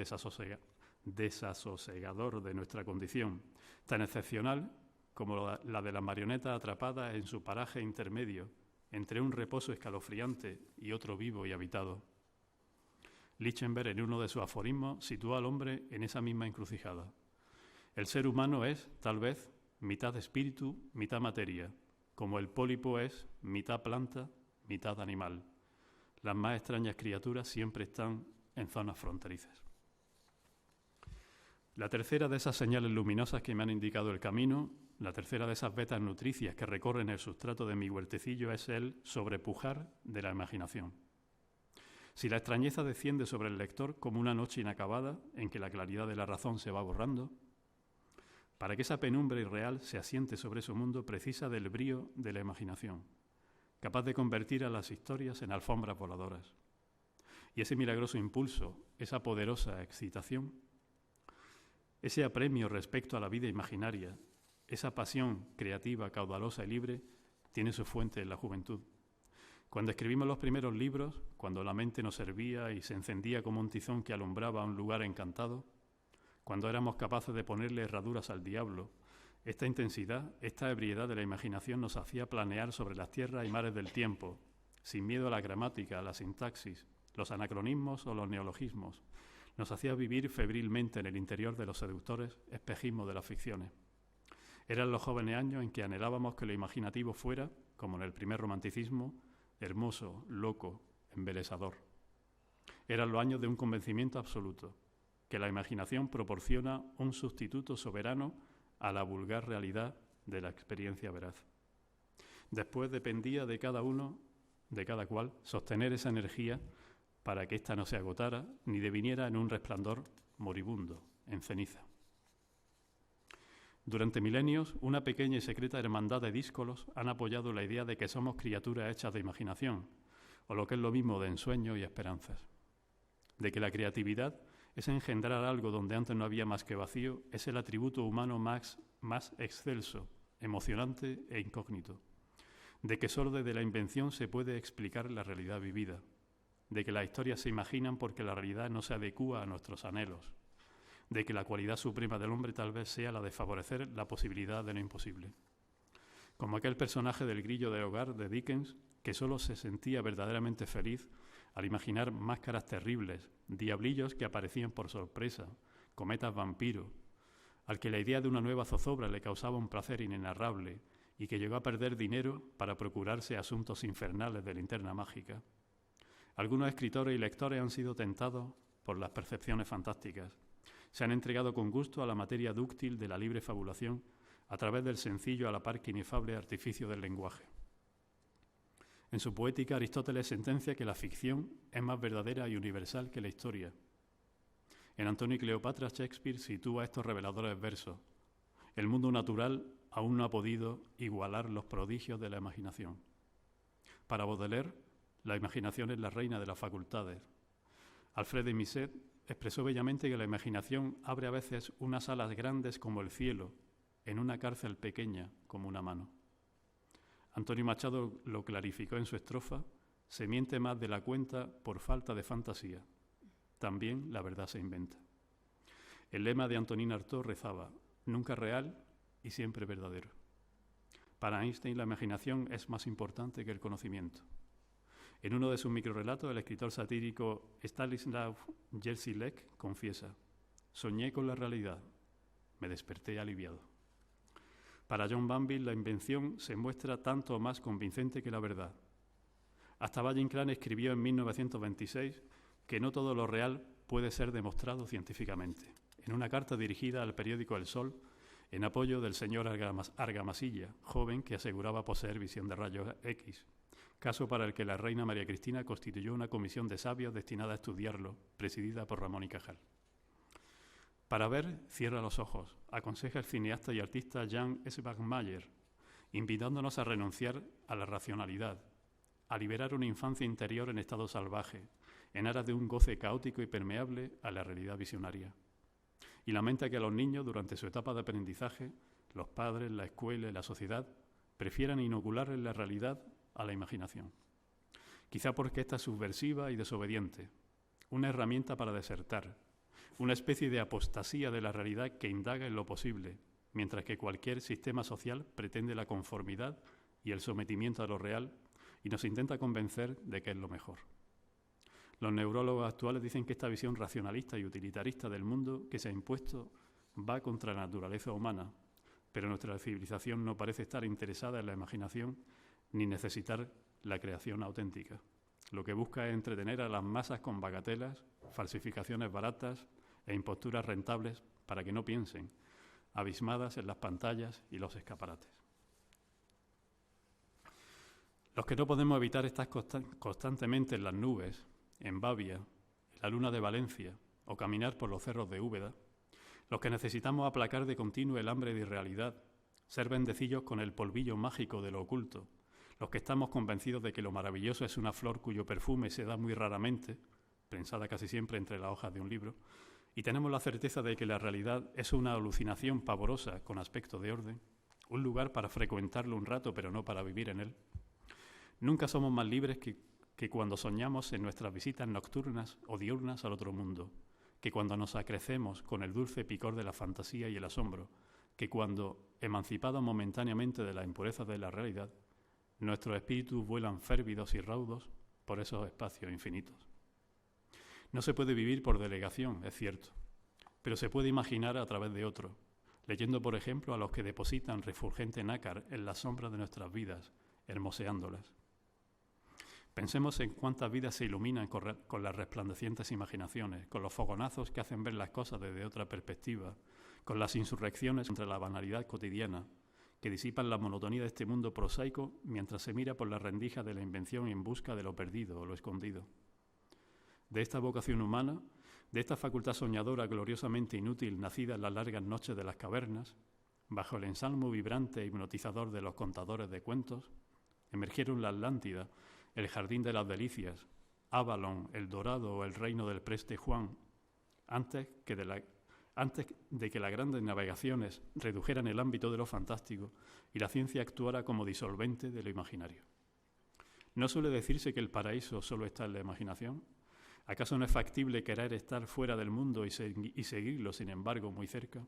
desasosegador de nuestra condición, tan excepcional como la de la marioneta atrapada en su paraje intermedio, entre un reposo escalofriante y otro vivo y habitado. Lichtenberg, en uno de sus aforismos, sitúa al hombre en esa misma encrucijada. El ser humano es, tal vez, mitad espíritu, mitad materia, como el pólipo es mitad planta, mitad animal. Las más extrañas criaturas siempre están en zonas fronterizas. La tercera de esas señales luminosas que me han indicado el camino, la tercera de esas vetas nutricias que recorren el sustrato de mi huertecillo es el sobrepujar de la imaginación. Si la extrañeza desciende sobre el lector como una noche inacabada en que la claridad de la razón se va borrando, para que esa penumbra irreal se asiente sobre su mundo precisa del brío de la imaginación, capaz de convertir a las historias en alfombras voladoras. Y ese milagroso impulso, esa poderosa excitación, ese apremio respecto a la vida imaginaria, esa pasión creativa, caudalosa y libre, tiene su fuente en la juventud. Cuando escribimos los primeros libros, cuando la mente nos servía y se encendía como un tizón que alumbraba un lugar encantado, cuando éramos capaces de ponerle herraduras al diablo, esta intensidad, esta ebriedad de la imaginación nos hacía planear sobre las tierras y mares del tiempo, sin miedo a la gramática, a la sintaxis, los anacronismos o los neologismos. Nos hacía vivir febrilmente en el interior de los seductores espejismos de las ficciones. Eran los jóvenes años en que anhelábamos que lo imaginativo fuera, como en el primer romanticismo, hermoso, loco, embelesador. Eran los años de un convencimiento absoluto, que la imaginación proporciona un sustituto soberano a la vulgar realidad de la experiencia veraz. Después dependía de cada uno, de cada cual, sostener esa energía para que ésta no se agotara ni deviniera en un resplandor moribundo, en ceniza. Durante milenios, una pequeña y secreta hermandad de díscolos han apoyado la idea de que somos criaturas hechas de imaginación, o lo que es lo mismo de ensueños y esperanzas. De que la creatividad es engendrar algo donde antes no había más que vacío, es el atributo humano más excelso, emocionante e incógnito. De que solo desde la invención se puede explicar la realidad vivida. De que las historias se imaginan porque la realidad no se adecúa a nuestros anhelos. De que la cualidad suprema del hombre tal vez sea la de favorecer la posibilidad de lo imposible. Como aquel personaje del Grillo de Hogar de Dickens, que solo se sentía verdaderamente feliz al imaginar máscaras terribles, diablillos que aparecían por sorpresa, cometas vampiros, al que la idea de una nueva zozobra le causaba un placer inenarrable y que llegó a perder dinero para procurarse asuntos infernales de linterna mágica. Algunos escritores y lectores han sido tentados por las percepciones fantásticas. Se han entregado con gusto a la materia dúctil de la libre fabulación a través del sencillo a la par que inefable artificio del lenguaje. En su poética, Aristóteles sentencia que la ficción es más verdadera y universal que la historia. En Antonio y Cleopatra, Shakespeare sitúa estos reveladores versos. El mundo natural aún no ha podido igualar los prodigios de la imaginación. Para Baudelaire, la imaginación es la reina de las facultades. Alfred de Musset expresó bellamente que la imaginación abre a veces unas alas grandes como el cielo, en una cárcel pequeña como una mano. Antonio Machado lo clarificó en su estrofa: se miente más de la cuenta por falta de fantasía. También la verdad se inventa. El lema de Antonin Artaud rezaba: nunca real y siempre verdadero. Para Einstein la imaginación es más importante que el conocimiento. En uno de sus microrelatos, el escritor satírico Stanislav Jelsilek confiesa: soñé con la realidad, me desperté aliviado. Para John Banville, la invención se muestra tanto o más convincente que la verdad. Hasta Valle Inclán escribió en 1926 que no todo lo real puede ser demostrado científicamente, en una carta dirigida al periódico El Sol, en apoyo del señor Argamasilla, joven que aseguraba poseer visión de rayos X, caso para el que la reina María Cristina constituyó una comisión de sabios destinada a estudiarlo, presidida por Ramón y Cajal. Para ver, cierra los ojos, aconseja el cineasta y artista Jan Svanmeier, invitándonos a renunciar a la racionalidad, a liberar una infancia interior en estado salvaje, en aras de un goce caótico y permeable a la realidad visionaria. Y lamenta que a los niños, durante su etapa de aprendizaje, los padres, la escuela y la sociedad prefieran inocularles la realidad a la imaginación. Quizá porque esta es subversiva y desobediente, una herramienta para desertar, una especie de apostasía de la realidad que indaga en lo posible, mientras que cualquier sistema social pretende la conformidad y el sometimiento a lo real y nos intenta convencer de que es lo mejor. Los neurólogos actuales dicen que esta visión racionalista y utilitarista del mundo que se ha impuesto va contra la naturaleza humana, pero nuestra civilización no parece estar interesada en la imaginación ni necesitar la creación auténtica. Lo que busca es entretener a las masas con bagatelas, falsificaciones baratas e imposturas rentables para que no piensen, abismadas en las pantallas y los escaparates. Los que no podemos evitar estar constantemente en las nubes, en Babia, en la luna de Valencia o caminar por los cerros de Úbeda, los que necesitamos aplacar de continuo el hambre de irrealidad, ser bendecillos con el polvillo mágico de lo oculto, los que estamos convencidos de que lo maravilloso es una flor cuyo perfume se da muy raramente, prensada casi siempre entre las hojas de un libro, y tenemos la certeza de que la realidad es una alucinación pavorosa con aspecto de orden, un lugar para frecuentarlo un rato pero no para vivir en él. Nunca somos más libres que cuando soñamos en nuestras visitas nocturnas o diurnas al otro mundo, que cuando nos acrecemos con el dulce picor de la fantasía y el asombro, que cuando, emancipados momentáneamente de la impureza de la realidad, nuestros espíritus vuelan férvidos y raudos por esos espacios infinitos. No se puede vivir por delegación, es cierto, pero se puede imaginar a través de otro, leyendo, por ejemplo, a los que depositan refulgente nácar en las sombras de nuestras vidas, hermoseándolas. Pensemos en cuántas vidas se iluminan con las resplandecientes imaginaciones, con los fogonazos que hacen ver las cosas desde otra perspectiva, con las insurrecciones contra la banalidad cotidiana, que disipan la monotonía de este mundo prosaico mientras se mira por la rendija de la invención en busca de lo perdido o lo escondido. De esta vocación humana, de esta facultad soñadora gloriosamente inútil nacida en las largas noches de las cavernas, bajo el ensalmo vibrante e hipnotizador de los contadores de cuentos, emergieron la Atlántida, el Jardín de las Delicias, Avalon, el Dorado o el reino del Preste Juan, antes de que las grandes navegaciones redujeran el ámbito de lo fantástico y la ciencia actuara como disolvente de lo imaginario. ¿No suele decirse que el paraíso solo está en la imaginación? ¿Acaso no es factible querer estar fuera del mundo y seguirlo, sin embargo, muy cerca?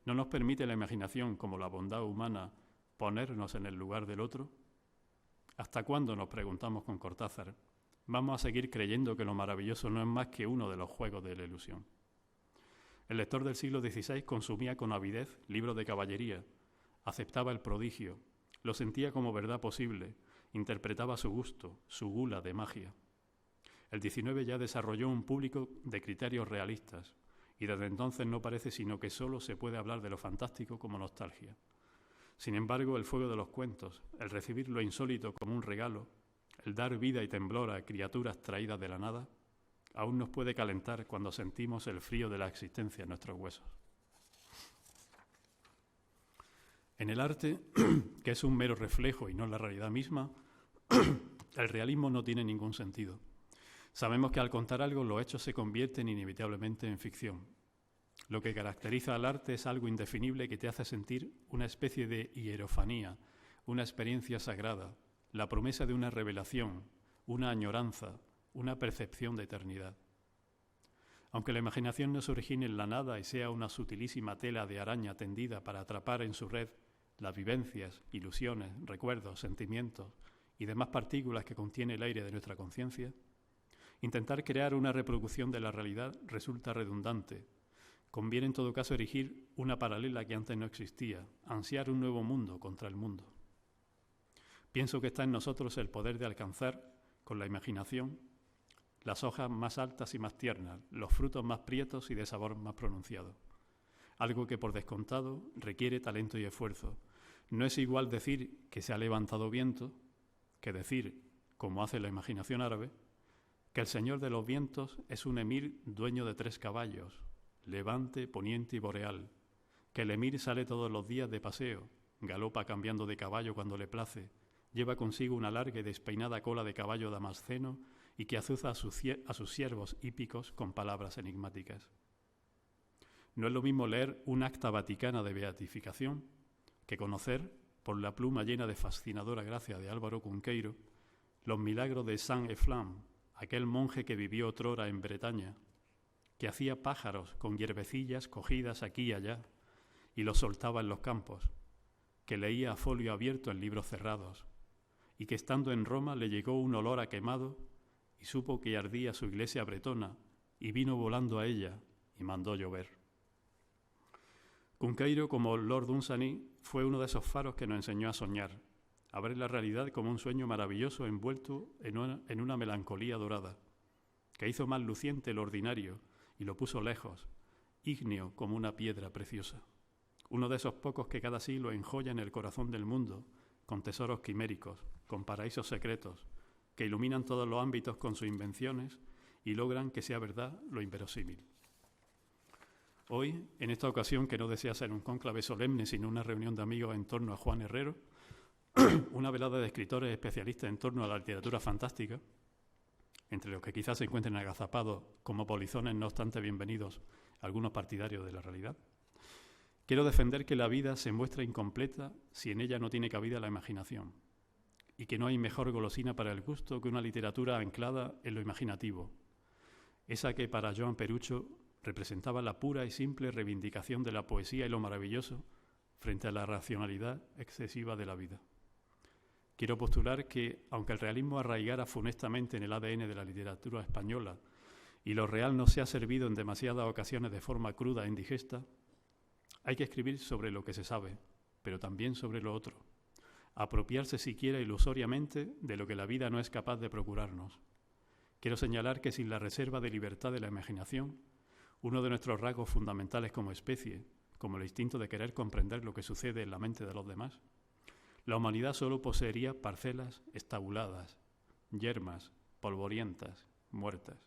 ¿No nos permite la imaginación, como la bondad humana, ponernos en el lugar del otro? ¿Hasta cuándo, nos preguntamos con Cortázar, vamos a seguir creyendo que lo maravilloso no es más que uno de los juegos de la ilusión? El lector del siglo XVI consumía con avidez libros de caballería, aceptaba el prodigio, lo sentía como verdad posible, interpretaba a su gusto, su gula de magia. El XIX ya desarrolló un público de criterios realistas, y desde entonces no parece sino que solo se puede hablar de lo fantástico como nostalgia. Sin embargo, el fuego de los cuentos, el recibir lo insólito como un regalo, el dar vida y temblor a criaturas traídas de la nada, aún nos puede calentar cuando sentimos el frío de la existencia en nuestros huesos. En el arte, que es un mero reflejo y no la realidad misma, el realismo no tiene ningún sentido. Sabemos que al contar algo, los hechos se convierten inevitablemente en ficción. Lo que caracteriza al arte es algo indefinible que te hace sentir una especie de hierofanía, una experiencia sagrada, la promesa de una revelación, una añoranza, una percepción de eternidad. Aunque la imaginación no se origine en la nada y sea una sutilísima tela de araña tendida para atrapar en su red las vivencias, ilusiones, recuerdos, sentimientos y demás partículas que contiene el aire de nuestra conciencia, intentar crear una reproducción de la realidad resulta redundante, Conviene en todo caso erigir una paralela que antes no existía, ansiar un nuevo mundo contra el mundo. Pienso que está en nosotros el poder de alcanzar, con la imaginación, las hojas más altas y más tiernas, los frutos más prietos y de sabor más pronunciado. Algo que por descontado requiere talento y esfuerzo. No es igual decir que se ha levantado viento que decir, como hace la imaginación árabe, que el señor de los vientos es un emir dueño de 3 caballos, levante, poniente y boreal, que el emir sale todos los días de paseo, galopa cambiando de caballo cuando le place, lleva consigo una larga y despeinada cola de caballo damasceno y que azuza a sus siervos hípicos con palabras enigmáticas. No es lo mismo leer un acta vaticana de beatificación que conocer, por la pluma llena de fascinadora gracia de Álvaro Cunqueiro, los milagros de Saint Eflam, aquel monje que vivió otrora en Bretaña, que hacía pájaros con hierbecillas cogidas aquí y allá y los soltaba en los campos, que leía a folio abierto en libros cerrados y que estando en Roma le llegó un olor a quemado y supo que ardía su iglesia bretona y vino volando a ella y mandó llover. Cunqueiro, como Lord Dunsany, fue uno de esos faros que nos enseñó a soñar, a ver la realidad como un sueño maravilloso envuelto en una melancolía dorada, que hizo más luciente lo ordinario y lo puso lejos, ígneo como una piedra preciosa. Uno de esos pocos que cada siglo enjollan el corazón del mundo, con tesoros quiméricos, con paraísos secretos, que iluminan todos los ámbitos con sus invenciones y logran que sea verdad lo inverosímil. Hoy, en esta ocasión que no desea ser un cónclave solemne, sino una reunión de amigos en torno a Juan Herrero, una velada de escritores especialistas en torno a la literatura fantástica, entre los que quizás se encuentren agazapados como polizones, no obstante bienvenidos algunos partidarios de la realidad. Quiero defender que la vida se muestra incompleta si en ella no tiene cabida la imaginación, y que no hay mejor golosina para el gusto que una literatura anclada en lo imaginativo, esa que para Joan Perucho representaba la pura y simple reivindicación de la poesía y lo maravilloso frente a la racionalidad excesiva de la vida. Quiero postular que, aunque el realismo arraigara funestamente en el ADN de la literatura española y lo real no se ha servido en demasiadas ocasiones de forma cruda e indigesta, hay que escribir sobre lo que se sabe, pero también sobre lo otro, apropiarse siquiera ilusoriamente de lo que la vida no es capaz de procurarnos. Quiero señalar que sin la reserva de libertad de la imaginación, uno de nuestros rasgos fundamentales como especie, como el instinto de querer comprender lo que sucede en la mente de los demás, la humanidad solo poseería parcelas estabuladas, yermas, polvorientas, muertas.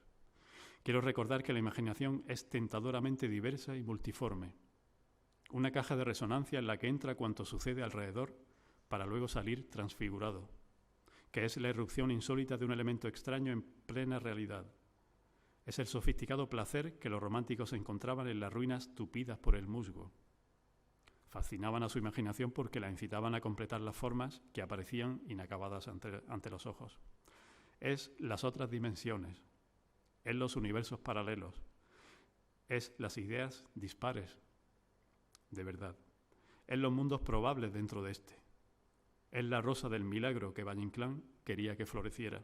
Quiero recordar que la imaginación es tentadoramente diversa y multiforme, una caja de resonancia en la que entra cuanto sucede alrededor para luego salir transfigurado, que es la irrupción insólita de un elemento extraño en plena realidad. Es el sofisticado placer que los románticos encontraban en las ruinas tupidas por el musgo. Fascinaban a su imaginación porque la incitaban a completar las formas que aparecían inacabadas ante los ojos. Es las otras dimensiones, es los universos paralelos, es las ideas dispares de verdad, es los mundos probables dentro de este, es la rosa del milagro que Valle Inclán quería que floreciera,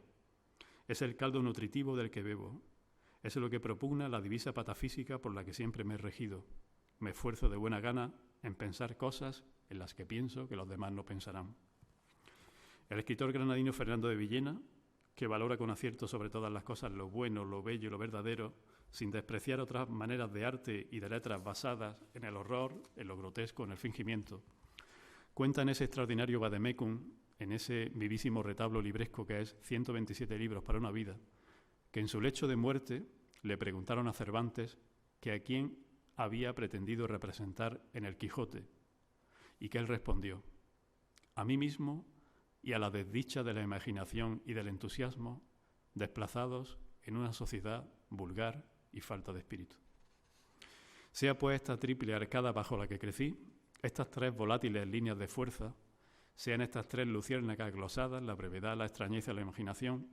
es el caldo nutritivo del que bebo, es lo que propugna la divisa patafísica por la que siempre me he regido. Me esfuerzo de buena gana en pensar cosas en las que pienso que los demás no pensarán. El escritor granadino Fernando de Villena, que valora con acierto sobre todas las cosas lo bueno, lo bello y lo verdadero, sin despreciar otras maneras de arte y de letras basadas en el horror, en lo grotesco, en el fingimiento, cuenta en ese extraordinario vademecum, en ese vivísimo retablo libresco que es 127 libros para una vida, que en su lecho de muerte le preguntaron a Cervantes que a quién había pretendido representar en el Quijote, y que él respondió: a mí mismo y a la desdicha de la imaginación y del entusiasmo, desplazados en una sociedad vulgar y falta de espíritu. Sea pues esta triple arcada bajo la que crecí, estas 3 volátiles líneas de fuerza, sean estas 3 luciérnagas glosadas, la brevedad, la extrañeza y la imaginación,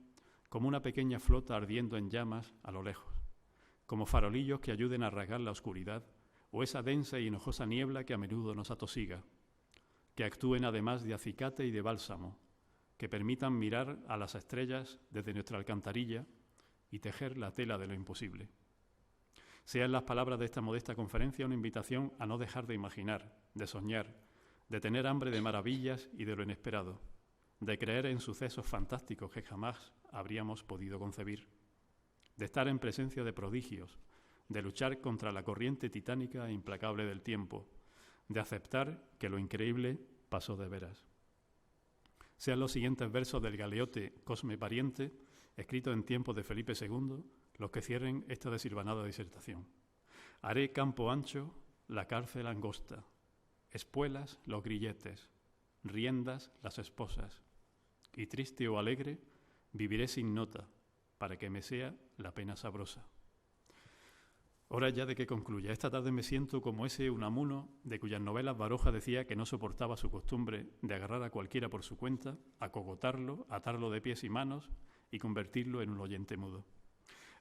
como una pequeña flota ardiendo en llamas a lo lejos, como farolillos que ayuden a rasgar la oscuridad o esa densa y enojosa niebla que a menudo nos atosiga, que actúen además de acicate y de bálsamo, que permitan mirar a las estrellas desde nuestra alcantarilla y tejer la tela de lo imposible. Sean las palabras de esta modesta conferencia una invitación a no dejar de imaginar, de soñar, de tener hambre de maravillas y de lo inesperado, de creer en sucesos fantásticos que jamás habríamos podido concebir, de estar en presencia de prodigios, de luchar contra la corriente titánica e implacable del tiempo, de aceptar que lo increíble pasó de veras. Sean los siguientes versos del galeote Cosme Pariente, escrito en tiempos de Felipe II, los que cierren esta desilvanada disertación. Haré campo ancho, la cárcel angosta, espuelas los grilletes, riendas las esposas, y triste o alegre viviré sin nota, para que me sea la pena sabrosa. Hora ya de que concluya. Esta tarde me siento como ese Unamuno de cuyas novelas Baroja decía que no soportaba su costumbre de agarrar a cualquiera por su cuenta, acogotarlo, atarlo de pies y manos y convertirlo en un oyente mudo.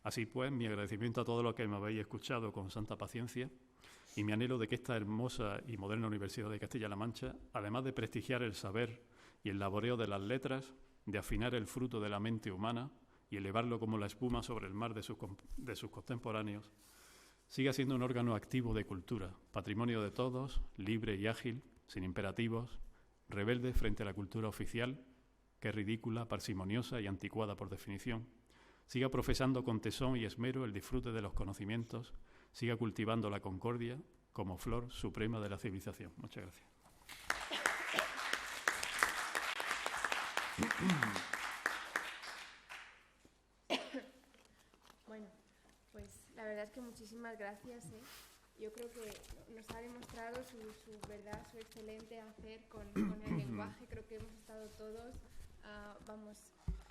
Así pues, mi agradecimiento a todos los que me habéis escuchado con santa paciencia y mi anhelo de que esta hermosa y moderna Universidad de Castilla-La Mancha, además de prestigiar el saber y el laboreo de las letras, de afinar el fruto de la mente humana y elevarlo como la espuma sobre el mar de sus contemporáneos, siga siendo un órgano activo de cultura, patrimonio de todos, libre y ágil, sin imperativos, rebelde frente a la cultura oficial, que es ridícula, parsimoniosa y anticuada por definición. Siga profesando con tesón y esmero el disfrute de los conocimientos, siga cultivando la concordia como flor suprema de la civilización. Muchas gracias. Bueno, pues la verdad es que muchísimas gracias. Yo creo que nos ha demostrado su verdad, su excelente hacer con el lenguaje. Creo que hemos estado todos,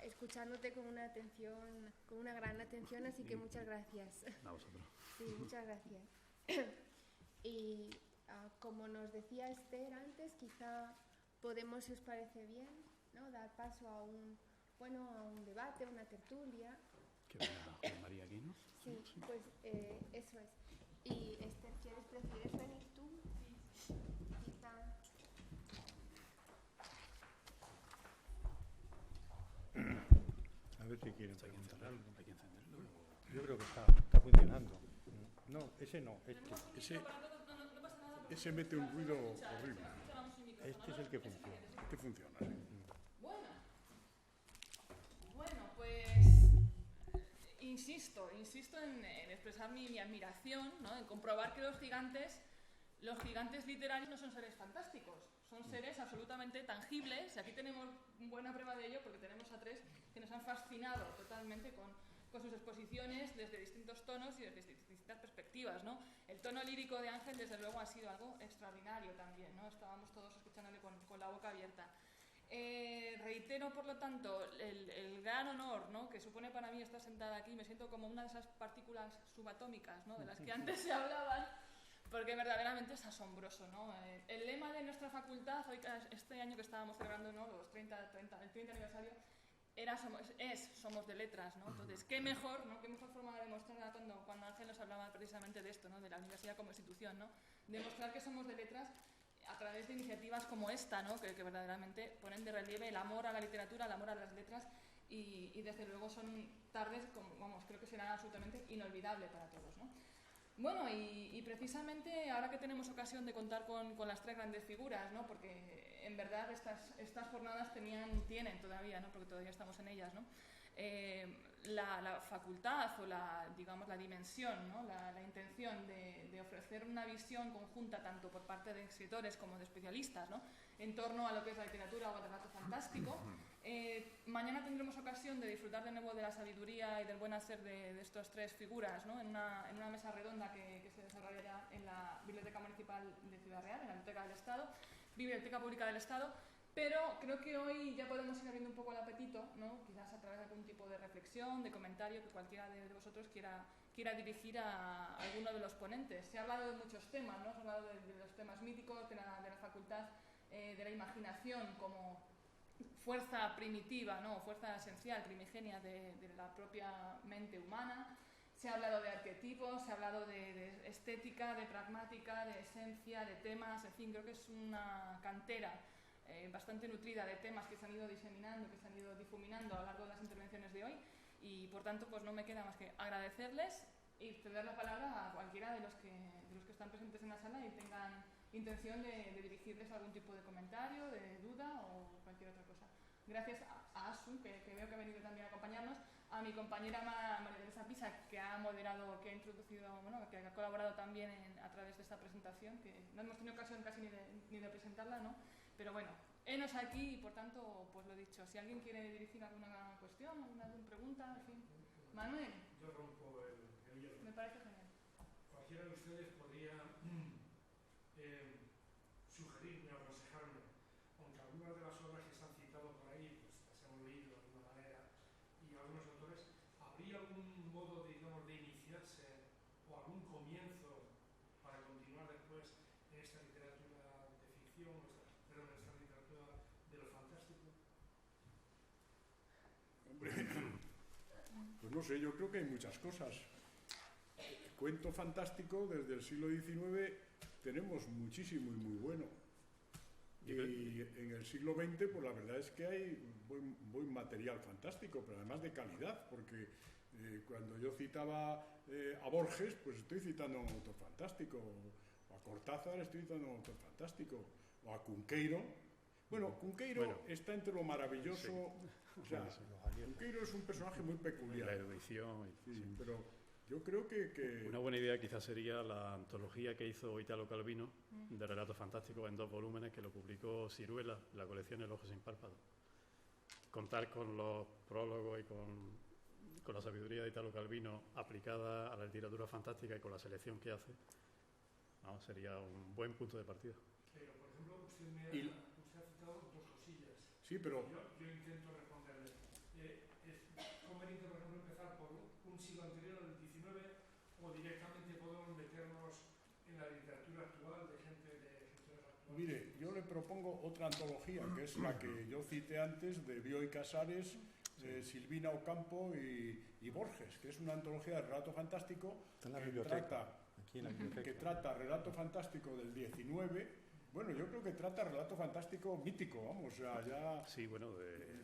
escuchándote con una atención, con una gran atención, así que muchas gracias. A vosotros. Sí, muchas gracias. Y como nos decía Esther antes, quizá podemos, si os parece bien, ¿no?, dar paso a un debate, una tertulia. Que venga María aquí, ¿no? Sí, pues eso es. Y Esther, ¿prefieres venir tú? Sí. Quizá. A ver si quieren preguntar algo. Hay que encenderlo. Yo creo que está funcionando. No, ese no, este. Ese mete un ruido horrible. Este es el que funciona. Este funciona, ¿sí? Bueno, pues insisto en expresar mi admiración, ¿no?, en comprobar que los gigantes literarios no son seres fantásticos, son seres absolutamente tangibles, y aquí tenemos buena prueba de ello porque tenemos a tres que nos han fascinado totalmente con sus exposiciones desde distintos tonos y desde distintas perspectivas, ¿no? El tono lírico de Ángel, desde luego, ha sido algo extraordinario también, ¿no? Estábamos todos escuchándole con la boca abierta. Reitero, por lo tanto, el gran honor, ¿no?, que supone para mí estar sentada aquí. Me siento como una de esas partículas subatómicas, ¿no?, de las que antes se hablaban, porque verdaderamente es asombroso, ¿no? El lema de nuestra facultad, hoy, este año que estábamos celebrando, ¿no?, el 30 aniversario, somos de letras, ¿no? Entonces, qué mejor, ¿no?, qué mejor forma de demostrar cuando Ángel nos hablaba precisamente de esto, ¿no?, de la universidad como institución, ¿no?, demostrar que somos de letras a través de iniciativas como esta, ¿no?, que verdaderamente ponen de relieve el amor a la literatura, el amor a las letras, y desde luego son tardes, creo que será absolutamente inolvidable para todos, ¿no? Bueno, y precisamente ahora que tenemos ocasión de contar con las tres grandes figuras, ¿no?, porque en verdad estas jornadas tienen todavía, ¿no?, porque todavía estamos en ellas, ¿no?, la facultad o la dimensión, ¿no?, la intención de ofrecer una visión conjunta tanto por parte de escritores como de especialistas, ¿no?, en torno a lo que es la literatura o el relato fantástico. Mañana tendremos ocasión de disfrutar de nuevo de la sabiduría y del buen hacer de estas tres figuras, ¿no?, en una mesa redonda que se desarrollará en la Biblioteca Municipal de Ciudad Real, en la Biblioteca Pública del Estado. Pero creo que hoy ya podemos ir abriendo un poco el apetito, ¿no?, quizás a través de algún tipo de reflexión, de comentario que cualquiera de vosotros quiera dirigir a alguno de los ponentes. Se ha hablado de muchos temas, ¿no? Se ha hablado de los temas míticos, de la facultad, de la imaginación como fuerza primitiva, ¿no?, fuerza esencial, primigenia de la propia mente humana. Se ha hablado de arquetipos, se ha hablado de estética, de pragmática, de esencia, de temas, en fin, creo que es una cantera bastante nutrida de temas que se han ido diseminando, que se han ido difuminando a lo largo de las intervenciones de hoy, y por tanto pues no me queda más que agradecerles y ceder la palabra a cualquiera de los que están presentes en la sala y tengan intención de dirigirles algún tipo de comentario, de duda o cualquier otra cosa. Gracias a Asun, que veo que ha venido también a acompañarnos, a mi compañera María Teresa Pisa, que ha moderado, que ha introducido, bueno, que ha colaborado también a través de esta presentación, que no hemos tenido ocasión casi ni de presentarla, ¿no? Pero bueno, henos aquí y por tanto, pues lo dicho, si alguien quiere dirigir alguna cuestión, alguna pregunta, en fin. Manuel. Yo rompo el hielo. Me parece genial. Cualquiera de ustedes podría sugerirme o aconsejarme, aunque algunas de las obras que se han citado por ahí, pues las hemos leído de alguna manera, y algunos autores, ¿habría algún modo, digamos, de iniciarse o algún comienzo para continuar después en esta literatura de ficción, perdón, en esta literatura de lo fantástico? Hombre, pues no sé, yo creo que hay muchas cosas. Cuento fantástico desde el siglo XIX tenemos muchísimo y muy bueno. Y en el siglo XX, pues la verdad es que hay buen material fantástico, pero además de calidad, porque cuando yo citaba a Borges, pues estoy citando a un autor fantástico, o a Cortázar estoy citando a un autor fantástico, o a Cunqueiro. Bueno, Cunqueiro está entre lo maravilloso, sí. O sea, Cunqueiro es un personaje muy peculiar. La erudición. Sí. Pero yo creo que... Una buena idea quizás sería la antología que hizo Italo Calvino de relatos fantásticos en 2 volúmenes, que lo publicó Ciruela, la colección El ojo sin párpado. Contar con los prólogos y con la sabiduría de Italo Calvino aplicada a la literatura fantástica y con la selección que hace, sería un buen punto de partida. Pero, por ejemplo, usted ha citado 2 cosillas. Sí, pero... Yo intento responderle. ¿Es conveniente, por ejemplo, empezar por un siglo anterior al 19 o directamente podemos meternos en la literatura actual de gente de escritores actuales? Mire, yo le propongo otra antología, que es la que yo cité antes, de Bioy Casares, Silvina Ocampo y Borges, que es una antología de relato fantástico que trata relato fantástico del 19. Bueno, yo creo que trata relato fantástico mítico, vamos, o sea, ya sí, bueno,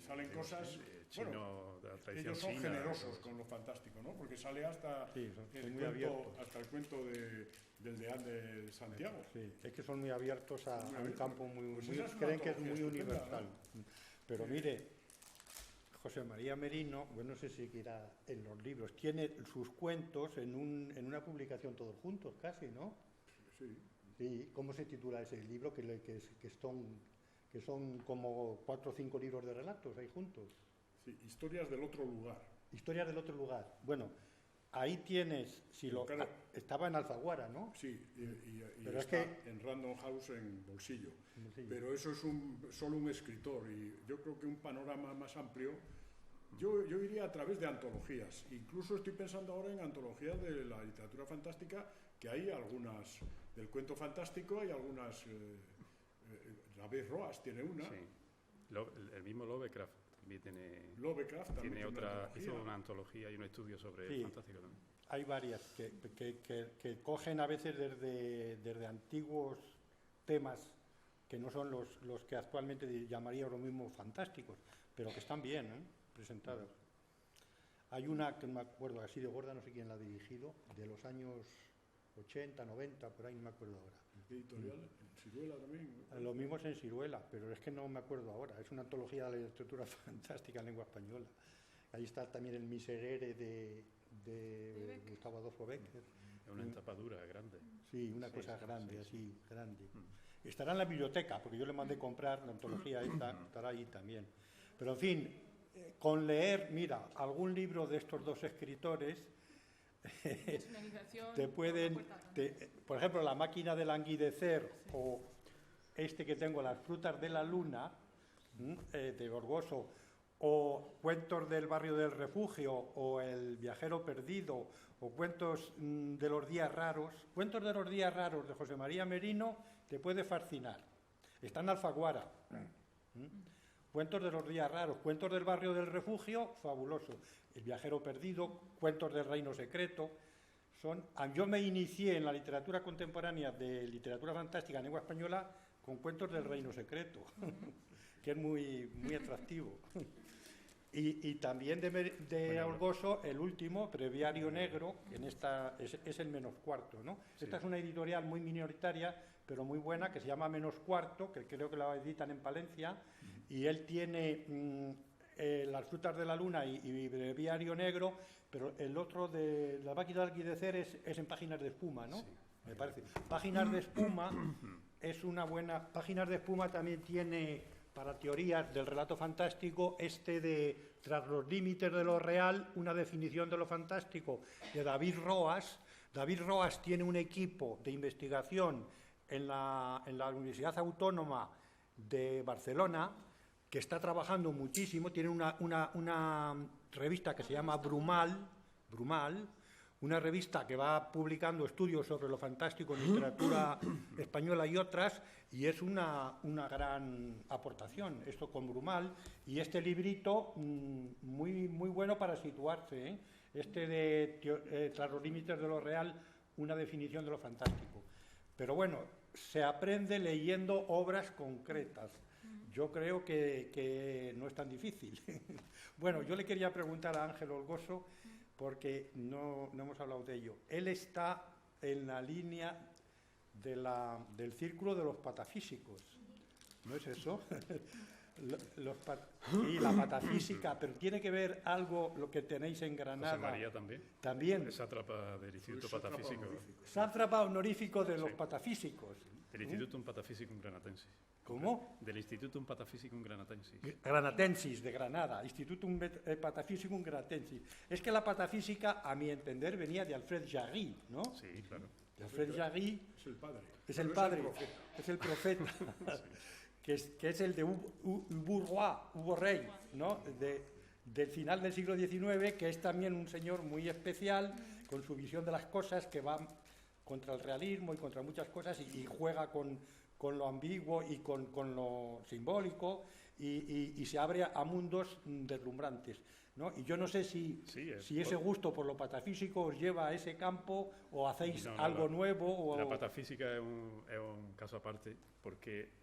salen cosas... Chino, de la tradición ellos son china, generosos con lo fantástico, ¿no? Porque sale hasta, hasta el cuento del Deán de Santiago. Sí, es que son muy abiertos a un campo muy pues creen que es muy universal. ¿No? Pero mire, José María Merino, bueno, no sé si irá en los libros, tiene sus cuentos en una publicación todos juntos, casi, ¿no? Sí. Sí, ¿cómo se titula ese libro? Que son como 4 o 5 libros de relatos ahí juntos. Sí, Historias del otro lugar. Historias del otro lugar. Bueno, ahí tienes, estaba en Alfaguara, ¿no? Sí, y pero está es que, en Random House en Bolsillo. Sí. Pero eso es solo un escritor, y yo creo que un panorama más amplio, yo iría a través de antologías. Incluso estoy pensando ahora en antologías de la literatura fantástica, que hay algunas, del cuento fantástico, hay algunas, David Roas tiene una. Sí. El mismo Lovecraft también tiene otra, hizo una antología y un estudio sobre fantástico también. Hay varias que cogen a veces desde antiguos temas que no son los que actualmente llamaría lo mismo fantásticos, pero que están bien presentados. Hay una que no me acuerdo, así de gorda, no sé quién la ha dirigido, de los años 80, 90, por ahí no me acuerdo ahora. Editorial, en Ciruela también, ¿no? Lo mismo es en Ciruela, pero es que no me acuerdo ahora. Es una antología de la literatura fantástica en lengua española. Ahí está también el Miserere de Gustavo Adolfo Bécquer. Es una entapadura grande. Sí, una cosa grande, así, grande. Estará en la biblioteca, porque yo le mandé comprar la antología esta, estará ahí también. Pero, en fin, con leer, mira, algún libro de estos 2 escritores te pueden, por ejemplo, La máquina del languidecer, o este que tengo, Las frutas de la luna, de Gorgoso, o Cuentos del barrio del refugio, o El viajero perdido, o Cuentos de los días raros. Cuentos de los días raros de José María Merino te puede fascinar. Está en Alfaguara. Cuentos de los días raros, Cuentos del barrio del refugio, fabuloso. El viajero perdido, Cuentos del reino secreto. Yo me inicié en la literatura contemporánea de literatura fantástica en lengua española con Cuentos del reino secreto, que es muy, muy atractivo. Y también de Olgoso, el último, Breviario Negro, en esta es el menos cuarto, ¿no? Sí. Esta es una editorial muy minoritaria, pero muy buena, que se llama Menos Cuarto, que creo que la editan en Palencia, y él tiene Las frutas de la luna y Breviario Negro, pero el otro de La máquina de alquilecer es en Páginas de espuma, ¿no? Sí. Me parece. Páginas de espuma es una buena... Páginas de espuma también tiene, para teorías del relato fantástico, de Tras los límites de lo real, una definición de lo fantástico, de David Roas. David Roas tiene un equipo de investigación en la Universidad Autónoma de Barcelona, que está trabajando muchísimo, tiene una revista que se llama Brumal, una revista que va publicando estudios sobre lo fantástico en literatura española y otras, y es una gran aportación, esto con Brumal, y este librito muy, muy bueno para situarse, ¿eh? Tras los límites de lo real, una definición de lo fantástico. Pero bueno, se aprende leyendo obras concretas. Yo creo que no es tan difícil. Bueno, yo le quería preguntar a Ángel Olgoso, porque no hemos hablado de ello. Él está en la línea del círculo de los patafísicos. ¿No es eso? Y la patafísica, pero tiene que ver algo lo que tenéis en Granada. José María también. También. Es sátrapa del Instituto Patafísico. Sátrapa honorífico de los patafísicos. Del Institutum Patafísicum Granatensis. ¿Cómo? Del Institutum Patafísicum Granatensis. Granatensis, de Granada, Institutum Patafísicum Granatensis. Es que la patafísica, a mi entender, venía de Alfred Jarry, ¿no? Sí, claro. De Alfred Jarry Es el padre. es el padre, es el profeta, que es el de Hugo Rey, ¿no? Del final del siglo XIX, que es también un señor muy especial, con su visión de las cosas, que va contra el realismo y contra muchas cosas, y juega con lo ambiguo y con lo simbólico, y se abre a mundos deslumbrantes, ¿no? Y yo no sé si ese gusto por lo patafísico os lleva a ese campo o hacéis algo nuevo. La patafísica es un caso aparte porque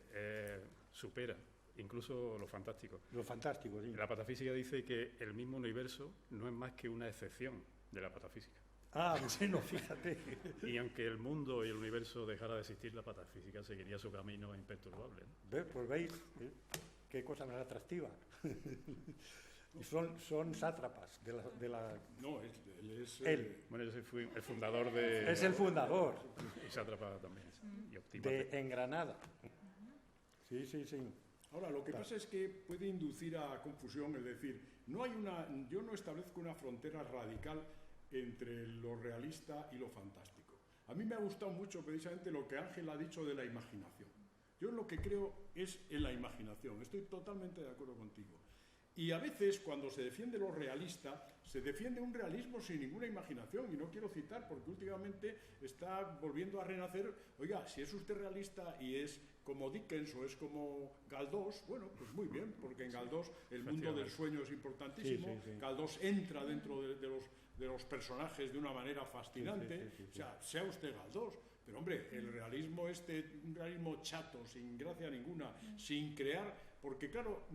supera incluso lo fantástico. Lo fantástico, sí. La patafísica dice que el mismo universo no es más que una excepción de la patafísica. Ah, bueno, fíjate. Y aunque el mundo y el universo dejara de existir, la patafísica seguiría su camino imperturbable, ¿no? Pues veis, qué cosa más atractiva. Y son sátrapas de la... No, él es... Bueno, yo fui el fundador de... Es el fundador. Y sátrapa también. Y optimista. En Granada. Sí. Ahora, lo que pasa es que puede inducir a confusión, es decir, yo no establezco una frontera radical entre lo realista y lo fantástico. A mí me ha gustado mucho precisamente lo que Ángel ha dicho de la imaginación. Yo lo que creo es en la imaginación, estoy totalmente de acuerdo contigo. Y a veces, cuando se defiende lo realista, se defiende un realismo sin ninguna imaginación, y no quiero citar porque últimamente está volviendo a renacer. Oiga, si es usted realista y es como Dickens o es como Galdós, bueno, pues muy bien, porque en Galdós el mundo del sueño es importantísimo. Sí. Galdós entra dentro de los personajes de una manera fascinante. Sí. O sea, sea usted Galdós. Pero hombre, el realismo un realismo chato, sin gracia ninguna, sin crear, porque claro,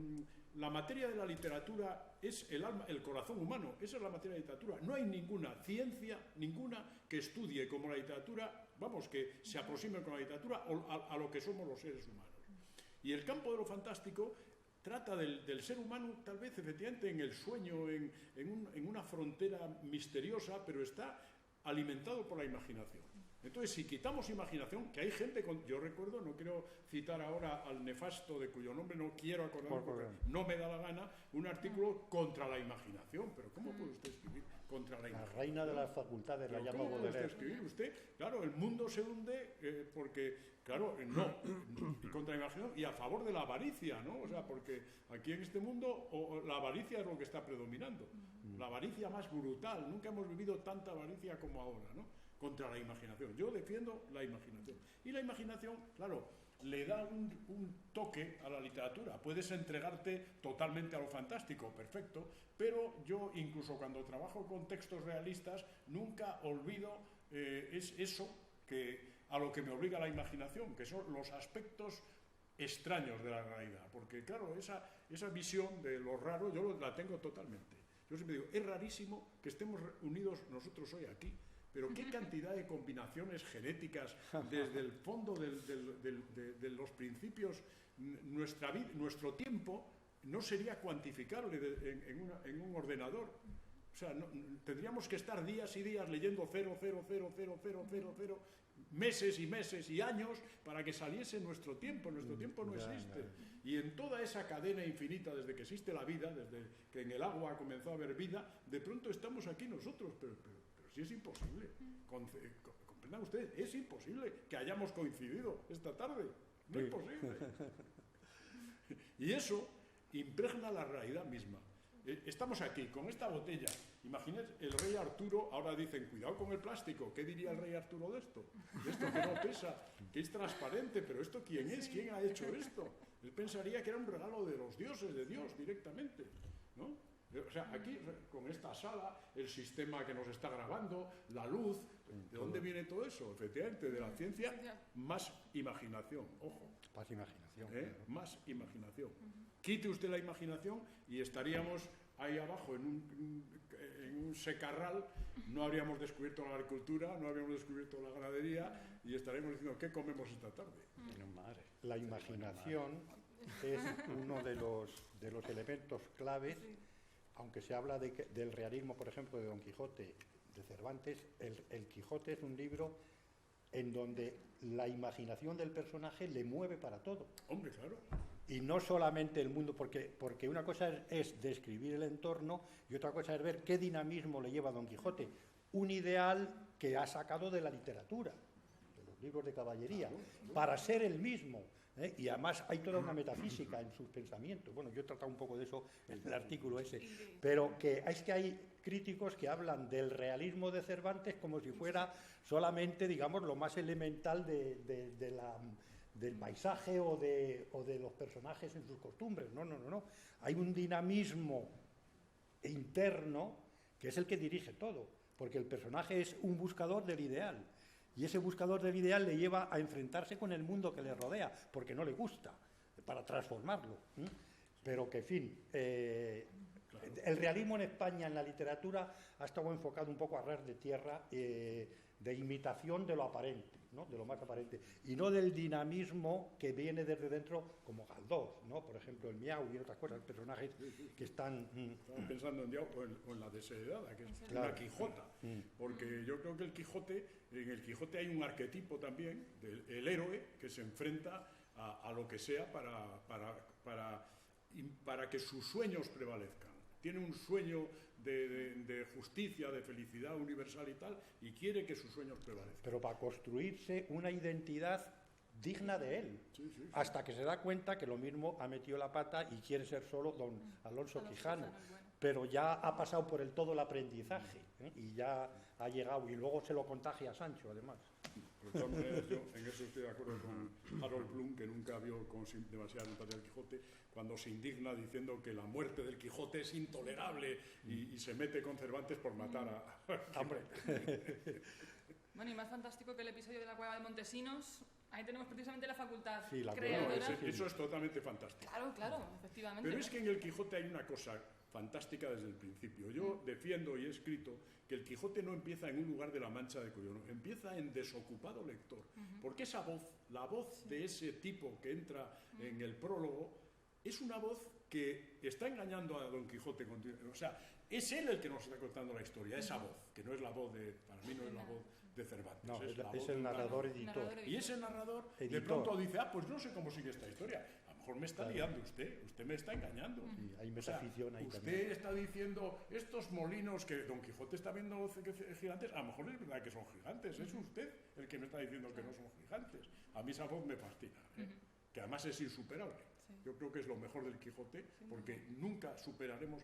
la materia de la literatura es el alma, el corazón humano, esa es la materia de la literatura. No hay ninguna ciencia, ninguna que estudie como la literatura, vamos, que se aproxime con la literatura a lo que somos los seres humanos. Y el campo de lo fantástico trata del ser humano, tal vez efectivamente en el sueño, en una frontera misteriosa, pero está alimentado por la imaginación. Entonces, si quitamos imaginación, que hay gente, yo recuerdo, no quiero citar ahora al nefasto, de cuyo nombre no quiero acordarme porque no me da la gana, un artículo contra la imaginación. Pero ¿cómo puede usted escribir contra la imaginación? La reina de las facultades, la llama ¿Cómo puede usted Baudelaire. escribir usted? Claro, el mundo se hunde porque, claro, no, contra la imaginación y a favor de la avaricia, ¿no? O sea, porque aquí en este mundo la avaricia es lo que está predominando. La avaricia más brutal. Nunca hemos vivido tanta avaricia como ahora, ¿no? Contra la imaginación. Yo defiendo la imaginación. Y la imaginación, claro, le da un toque a la literatura. Puedes entregarte totalmente a lo fantástico, perfecto, pero yo incluso cuando trabajo con textos realistas nunca olvido es eso a lo que me obliga la imaginación, que son los aspectos extraños de la realidad, porque claro, esa visión de lo raro yo la tengo totalmente. Yo siempre digo, es rarísimo que estemos unidos nosotros hoy aquí, pero qué cantidad de combinaciones genéticas desde el fondo de los principios, nuestro tiempo no sería cuantificable en un ordenador. O sea, tendríamos que estar días y días leyendo 0, 0, 0, 0, 0, 0, 0, meses y meses y años para que saliese nuestro tiempo. Nuestro tiempo no existe. Y en toda esa cadena infinita, desde que existe la vida, desde que en el agua comenzó a haber vida, de pronto estamos aquí nosotros. Pero sí es imposible. Comprendan ustedes, es imposible que hayamos coincidido esta tarde. No es posible. Y eso impregna la realidad misma. Estamos aquí, con esta botella. Imagínense, el rey Arturo, ahora dicen, cuidado con el plástico. ¿Qué diría el rey Arturo de esto? De esto que no pesa, que es transparente, pero ¿esto quién es? ¿Quién ha hecho esto? Él pensaría que era un regalo de los dioses, de Dios directamente, ¿no? O sea, aquí, con esta sala, el sistema que nos está grabando, la luz, ¿de dónde viene todo eso? Efectivamente, de la ciencia, más imaginación, ojo. Más imaginación. Más imaginación. Quite usted la imaginación y estaríamos ahí abajo en un secarral, no habríamos descubierto la agricultura, no habríamos descubierto la ganadería y estaremos diciendo, ¿qué comemos esta tarde? La imaginación es uno de los elementos claves, aunque se habla del realismo, por ejemplo, de Don Quijote, de Cervantes. El Quijote es un libro en donde la imaginación del personaje le mueve para todo. Hombre, claro. Y no solamente el mundo, porque una cosa es describir el entorno y otra cosa es ver qué dinamismo le lleva a Don Quijote. Un ideal que ha sacado de la literatura, de los libros de caballería, para ser el mismo. Y además hay toda una metafísica en sus pensamientos. Bueno, yo he tratado un poco de eso en el artículo ese. Pero es que hay críticos que hablan del realismo de Cervantes como si fuera solamente, digamos, lo más elemental del paisaje o de los personajes en sus costumbres. No. Hay un dinamismo interno que es el que dirige todo, porque el personaje es un buscador del ideal. Y ese buscador del ideal le lleva a enfrentarse con el mundo que le rodea, porque no le gusta, para transformarlo. Pero que, en fin, el realismo en España, en la literatura, ha estado enfocado un poco a ras de tierra, de imitación de lo aparente, ¿no? De lo más aparente, y no del dinamismo que viene desde dentro, como Galdós, ¿no? Por ejemplo, el Miau y otras cosas, personajes que están... Estaba pensando en Diao o en la desheredada, que es la Quijota, porque yo creo que en el Quijote hay un arquetipo también del héroe que se enfrenta a lo que sea para que sus sueños prevalezcan. Tiene un sueño de justicia, de felicidad universal y tal, y quiere que sus sueños prevalezcan. Pero para construirse una identidad digna de él, hasta que se da cuenta que lo mismo ha metido la pata y quiere ser solo don Alonso Quijano, pero ya ha pasado por todo el aprendizaje, y ya ha llegado, y luego se lo contagia a Sancho, además. De todas maneras, yo en eso estoy de acuerdo con Harold Bloom, que nunca vio con demasiada notaria el Quijote, cuando se indigna diciendo que la muerte del Quijote es intolerable y se mete con Cervantes por matar a... Hombre. Bueno, y más fantástico que el episodio de la cueva de Montesinos, ahí tenemos precisamente la facultad la creadora. Eso es totalmente fantástico. Claro, efectivamente. Pero es que en el Quijote hay una cosa fantástica desde el principio. Yo defiendo y he escrito que el Quijote no empieza en un lugar de la Mancha de Cuyo, empieza en Desocupado Lector, porque esa voz, la voz de ese tipo que entra en el prólogo, es una voz que está engañando a Don Quijote. O sea, es él el que nos está contando la historia, esa voz, que no es la voz para mí no es la voz de Cervantes. No, es el narrador editor. Y ese narrador de editor. pronto dice, pues no sé cómo sigue esta historia. A lo mejor me está liando usted me está engañando. Sí, hay metaficción ahí usted también. está diciendo estos molinos que Don Quijote está viendo gigantes, a lo mejor es verdad que son gigantes, es usted el que me está diciendo que no son gigantes. A mí esa voz me fascina, que además es insuperable. Yo creo que es lo mejor del Quijote, porque nunca superaremos.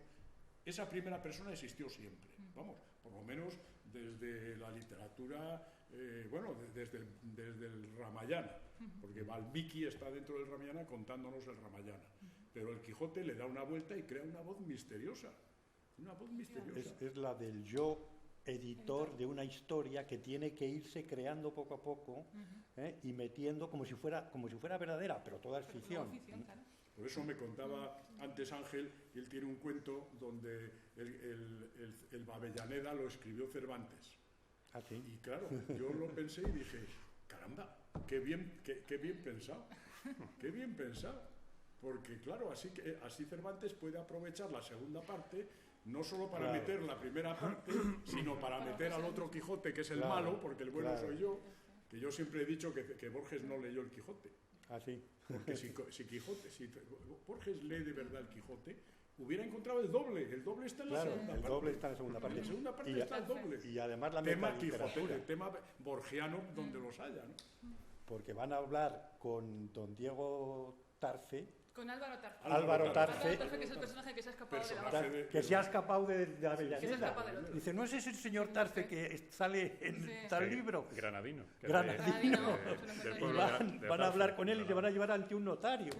Esa primera persona existió siempre, vamos, por lo menos desde la literatura, desde el Ramayana, porque Valmiki está dentro del Ramayana contándonos el Ramayana, pero el Quijote le da una vuelta y crea una voz misteriosa, Es la del yo editor de una historia que tiene que irse creando poco a poco, y metiendo como si fuera verdadera, pero toda es ficción. Claro. Por eso me contaba antes Ángel, que él tiene un cuento donde el Avellaneda lo escribió Cervantes. ¿Ah, sí? Y claro, yo lo pensé y dije, caramba, qué bien pensado, qué bien pensado. Porque claro, así Cervantes puede aprovechar la segunda parte, no solo para meter la primera parte, sino para meter al otro Quijote, que es el malo, porque el bueno soy yo, que yo siempre he dicho que Borges no leyó el Quijote. ¿Ah, sí? Porque si Borges lee de verdad el Quijote, hubiera encontrado el doble está en la segunda parte. El doble está en la segunda parte. En la segunda parte está el doble. Y además la tema Quijote, el tema borgiano donde los haya, ¿no? Porque van a hablar con don Diego Tarfe. Con Álvaro Tarfe. Álvaro Tarfe, que es el personaje que se ha escapado de la que se ha escapado de Avellaneda. Que se escapa del otro. Dice, ¿no es ese el señor Tarfe que sale en tal libro? Granadino. Granadino. Del Y pueblo van a hablar con él y le van a llevar ante un notario.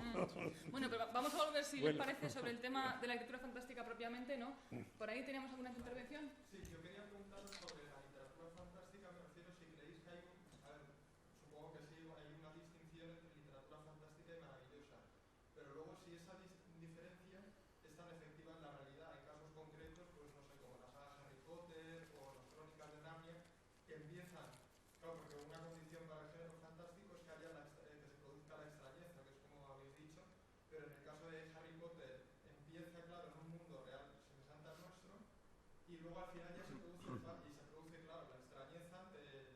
Bueno, pero vamos a volver, si les parece, sobre el tema de la literatura fantástica propiamente, ¿no? ¿Por ahí teníamos alguna intervención? Sí, yo quería preguntaros sobre la literatura fantástica, me refiero si creéis que hay supongo que sí, hay una distinción entre literatura fantástica y maravillosa, pero luego si esa diferencia es tan efectiva en la realidad, hay casos concretos, pues no sé, como la saga Harry Potter o las Crónicas de Narnia, que empiezan, claro, porque una condición para el género fantástico es que que se produzca la extrañeza, que es como habéis dicho, pero en el caso de Harry Potter empieza, claro, en un mundo real semejante al nuestro, y luego al final ya se produce, claro, la extrañeza ante el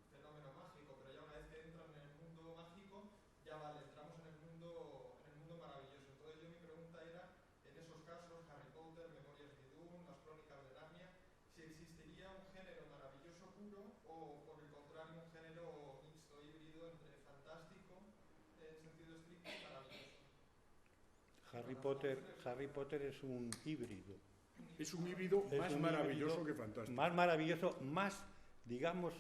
fenómeno mágico, pero ya una vez que entran en el mundo mágico, ya vale, entramos en el mundo maravilloso. Entonces yo mi pregunta era, en esos casos, Harry Potter, Memorias de Dune, las Crónicas de Narnia, si existiría un género maravilloso puro o por el contrario un género mixto, híbrido entre fantástico en sentido estricto y maravilloso. Harry Potter es un híbrido. Es un híbrido más maravilloso que fantástico. Más maravilloso, digamos,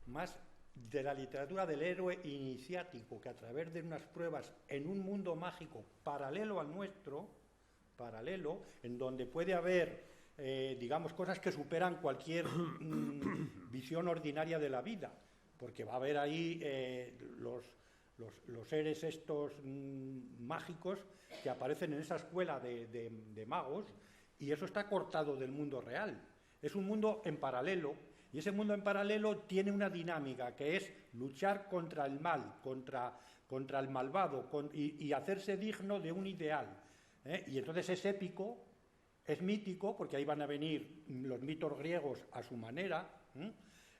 más de la literatura del héroe iniciático, que a través de unas pruebas en un mundo mágico paralelo al nuestro, en donde puede haber, digamos, cosas que superan cualquier visión ordinaria de la vida, porque va a haber ahí los seres estos mágicos que aparecen en esa escuela de magos, y eso está cortado del mundo real. Es un mundo en paralelo, y ese mundo en paralelo tiene una dinámica que es luchar contra el mal, contra el malvado, y hacerse digno de un ideal. Y entonces es épico, es mítico, porque ahí van a venir los mitos griegos a su manera,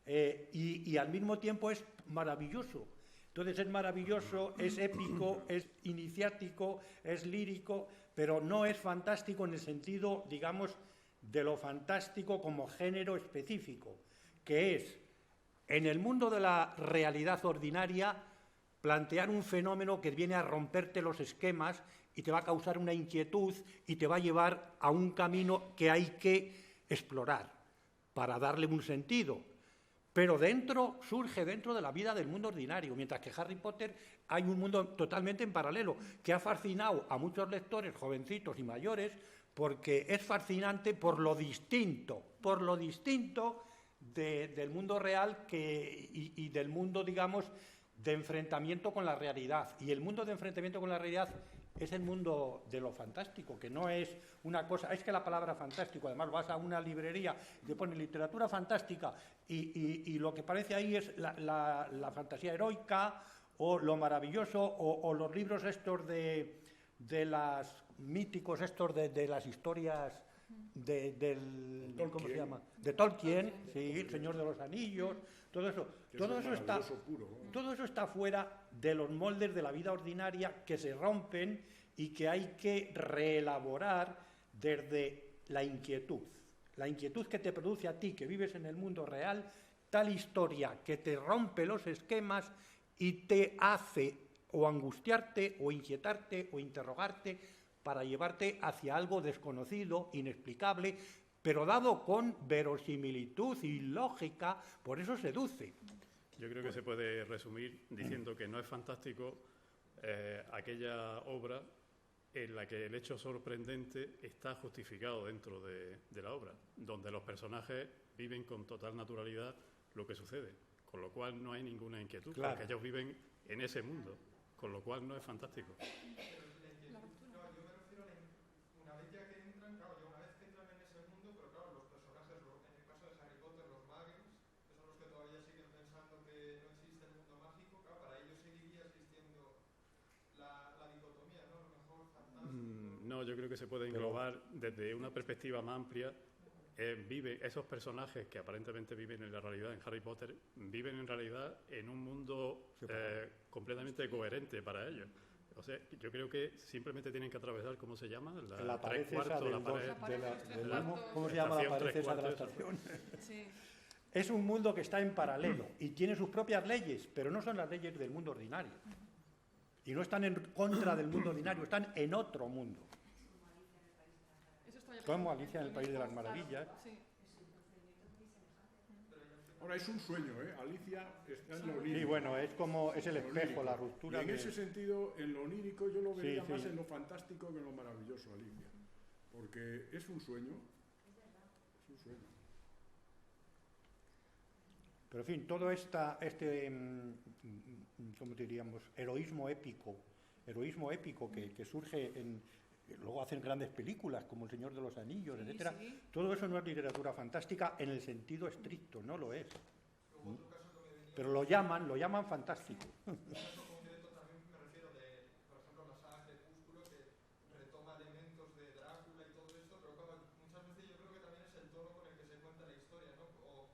y al mismo tiempo es maravilloso. Entonces es maravilloso, es épico, es iniciático, es lírico, pero no es fantástico en el sentido, digamos, de lo fantástico como género específico, que es, en el mundo de la realidad ordinaria, plantear un fenómeno que viene a romperte los esquemas y te va a causar una inquietud y te va a llevar a un camino que hay que explorar para darle un sentido. Pero surge dentro de la vida del mundo ordinario, mientras que Harry Potter hay un mundo totalmente en paralelo, que ha fascinado a muchos lectores, jovencitos y mayores, porque es fascinante por lo distinto del mundo real y del mundo, digamos, de enfrentamiento con la realidad. Y el mundo de enfrentamiento con la realidad es el mundo de lo fantástico, que no es una cosa... Es que la palabra fantástico, además vas a una librería y te pone literatura fantástica y lo que parece ahí es la fantasía heroica o lo maravilloso o los libros estos de las míticos estos de las historias del Tolkien. ¿cómo se llama? De Tolkien, sí, El Señor de los Anillos, todo eso está fuera de los moldes de la vida ordinaria, que se rompen y que hay que reelaborar desde la inquietud que te produce a ti, que vives en el mundo real, tal historia que te rompe los esquemas y te hace o angustiarte o inquietarte o interrogarte para llevarte hacia algo desconocido, inexplicable, pero dado con verosimilitud y lógica, por eso seduce. Yo creo que se puede resumir diciendo que no es fantástico aquella obra en la que el hecho sorprendente está justificado dentro de la obra, donde los personajes viven con total naturalidad lo que sucede, con lo cual no hay ninguna inquietud, Claro. porque ellos viven en ese mundo, con lo cual no es fantástico. Claro, yo me refiero a una vez ya que entran, claro, ya una vez que entran en ese mundo, pero claro, los personajes, en el caso de Harry Potter, los muggles, que son los que todavía siguen pensando que no existe el mundo mágico, claro, para ellos seguiría existiendo la dicotomía, ¿no? A lo mejor fantástico. No, yo creo que se puede englobar desde una perspectiva más amplia. Esos personajes que aparentemente viven en la realidad en Harry Potter, viven en realidad en un mundo completamente coherente para ellos. O sea, yo creo que simplemente tienen que atravesar, ¿cómo se llama? La pared esa del del humo, ¿cómo se llama la pared esa de la estación? Sí. Es un mundo que está en paralelo y tiene sus propias leyes, pero no son las leyes del mundo ordinario. Y no están en contra del mundo ordinario, están en otro mundo. Eso está ya Como pasando. Alicia en el País de las Maravillas. Claro, sí. Ahora, es un sueño, ¿eh? Alicia está en lo Y onírico. bueno, es el Lo espejo, onírico. la ruptura Y en de... ese sentido, en lo onírico, yo lo vería Sí, más sí. en lo fantástico que en lo maravilloso, Alicia. Porque es un sueño. Es un sueño. Pero en fin, todo ¿cómo diríamos? Heroísmo épico que surge luego hacen grandes películas como El Señor de los Anillos, Sí, etcétera. sí. Todo eso no es literatura fantástica en el sentido estricto, no lo es. Pero lo llaman fantástico. En caso concreto también me refiero por ejemplo, la saga Crepúsculo, que retoma elementos de Drácula y todo esto, pero claro, muchas veces yo creo que también es el tono con el que se cuenta la historia, ¿no? O,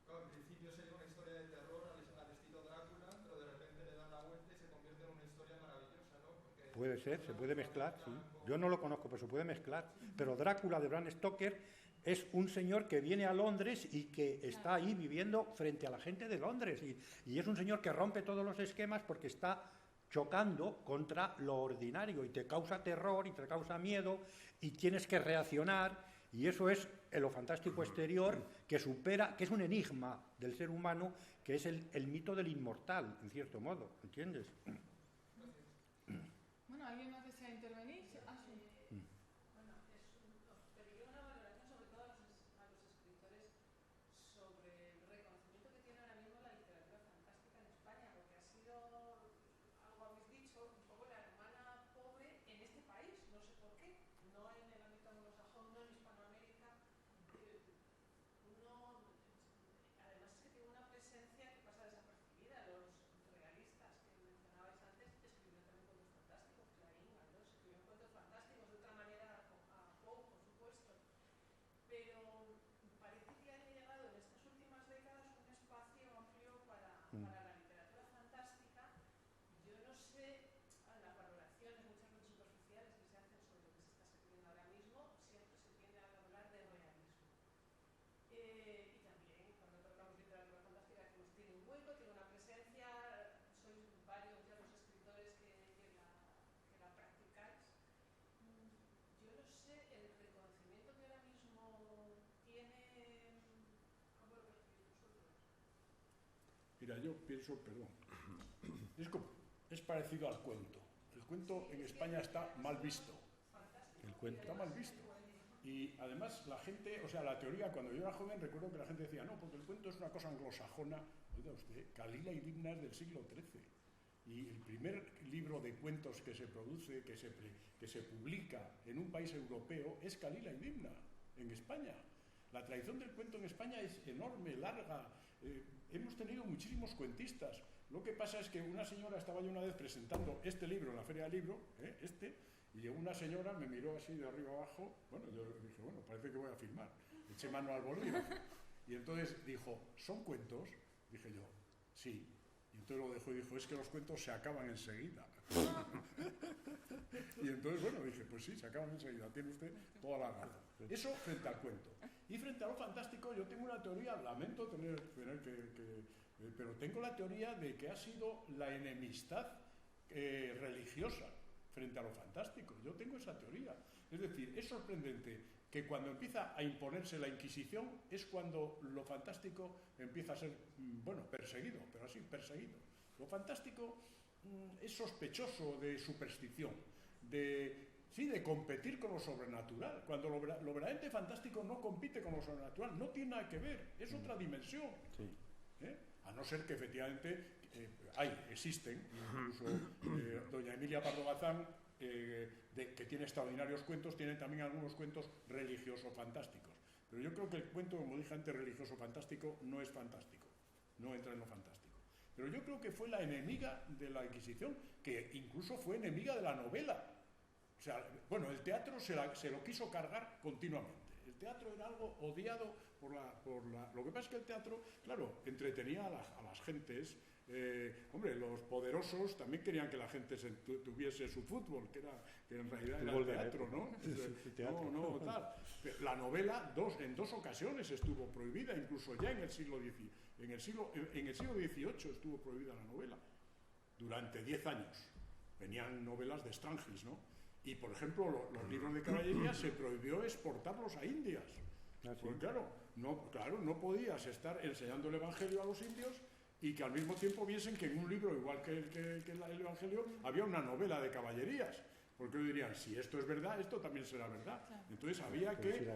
claro, en principio sería una historia de terror al estilo Drácula, pero de repente le dan la vuelta y se convierte en una historia maravillosa, ¿no? Porque Puede ser, se puede mezclar, sí. Yo no lo conozco, pero se puede mezclar. Pero Drácula de Bram Stoker es un señor que viene a Londres y que está ahí viviendo frente a la gente de Londres. Y es un señor que rompe todos los esquemas porque está chocando contra lo ordinario y te causa terror y te causa miedo y tienes que reaccionar. Y eso es lo fantástico exterior que supera, que es un enigma del ser humano, que es el mito del inmortal, en cierto modo, ¿entiendes? Bueno, ¿alguien más desea intervenir? Ah, sí. Bueno, os pediría una valoración sobre todo a los escritores sobre el reconocimiento que tiene ahora mismo la literatura fantástica en España, porque ha sido, algo habéis dicho, un poco la hermana pobre en este país, no sé por qué, no en el ámbito anglosajón, no en Hispanoamérica. Además es que tiene una presencia que pasa desapercibida. Los realistas que mencionabais antes escribieron también cuentos fantásticos, Clarín, Galdós, escribieron cuentos fantásticos de otra manera a Poe, por supuesto. Pero parece que ha llegado en estas últimas décadas un espacio amplio para la literatura fantástica. Yo no sé, las valoraciones muchas veces superficiales que se hacen sobre lo que se está escribiendo ahora mismo, siempre se tiende a hablar de realismo. Y también cuando tocamos literatura fantástica que nos tiene un hueco, tiene una presencia, sois varios ya los escritores que la practicáis. Yo no sé, el reconocimiento que ahora mismo tiene, ¿cómo lo percibís vosotros? Mira, yo pienso, perdón, es parecido al cuento. El cuento en España está mal visto. El cuento. Está mal visto. Y además la gente, o sea, la teoría, cuando yo era joven, recuerdo que la gente decía, no, porque el cuento es una cosa anglosajona. Oiga usted, Calila y Dimna es del siglo XIII. Y el primer libro de cuentos que se produce, que se publica en un país europeo, es Calila y Dimna, en España. La tradición del cuento en España es enorme, larga. Hemos tenido muchísimos cuentistas. Lo que pasa es que una señora, estaba yo una vez presentando este libro en la Feria del Libro, y llegó una señora, me miró así de arriba abajo, bueno, yo dije, bueno, parece que voy a firmar. Eché mano al bolígrafo. Y entonces dijo, ¿son cuentos? Dije yo, sí. Y entonces lo dejó y dijo, es que los cuentos se acaban enseguida. Y entonces, bueno, dije, pues sí, se acaban enseguida, tiene usted toda la razón. Eso frente al cuento. Y frente a lo fantástico, yo tengo una teoría, lamento tener pero tengo la teoría de que ha sido la enemistad religiosa frente a lo fantástico. Yo tengo esa teoría. Es decir, es sorprendente que cuando empieza a imponerse la Inquisición es cuando lo fantástico empieza a ser, bueno, perseguido, pero así, perseguido. Lo fantástico es sospechoso de superstición, de Sí, de competir con lo sobrenatural, cuando lo verdaderamente fantástico no compite con lo sobrenatural, no tiene nada que ver, es otra dimensión. Sí. A no ser que efectivamente existen, incluso doña Emilia Pardo Bazán, que tiene extraordinarios cuentos, tiene también algunos cuentos religiosos fantásticos. Pero yo creo que el cuento, como dije antes, religioso fantástico no es fantástico, no entra en lo fantástico. Pero yo creo que fue la enemiga de la Inquisición, que incluso fue enemiga de la novela. O sea, bueno, el teatro se lo quiso cargar continuamente. El teatro era algo odiado por la... Lo que pasa es que el teatro, claro, entretenía a las gentes. Hombre, los poderosos también querían que la gente tuviese su fútbol, que en realidad era el teatro, ¿no? No, tal. La novela en dos ocasiones estuvo prohibida, incluso ya en el siglo XVIII estuvo prohibida la novela. Durante 10 años. Venían novelas de Strangis, ¿no? Y, por ejemplo, los libros de caballería se prohibió exportarlos a Indias. Porque, claro, no podías estar enseñando el Evangelio a los indios y que al mismo tiempo viesen que en un libro, igual que el Evangelio, había una novela de caballerías. Porque dirían, si esto es verdad, esto también será verdad. Entonces había que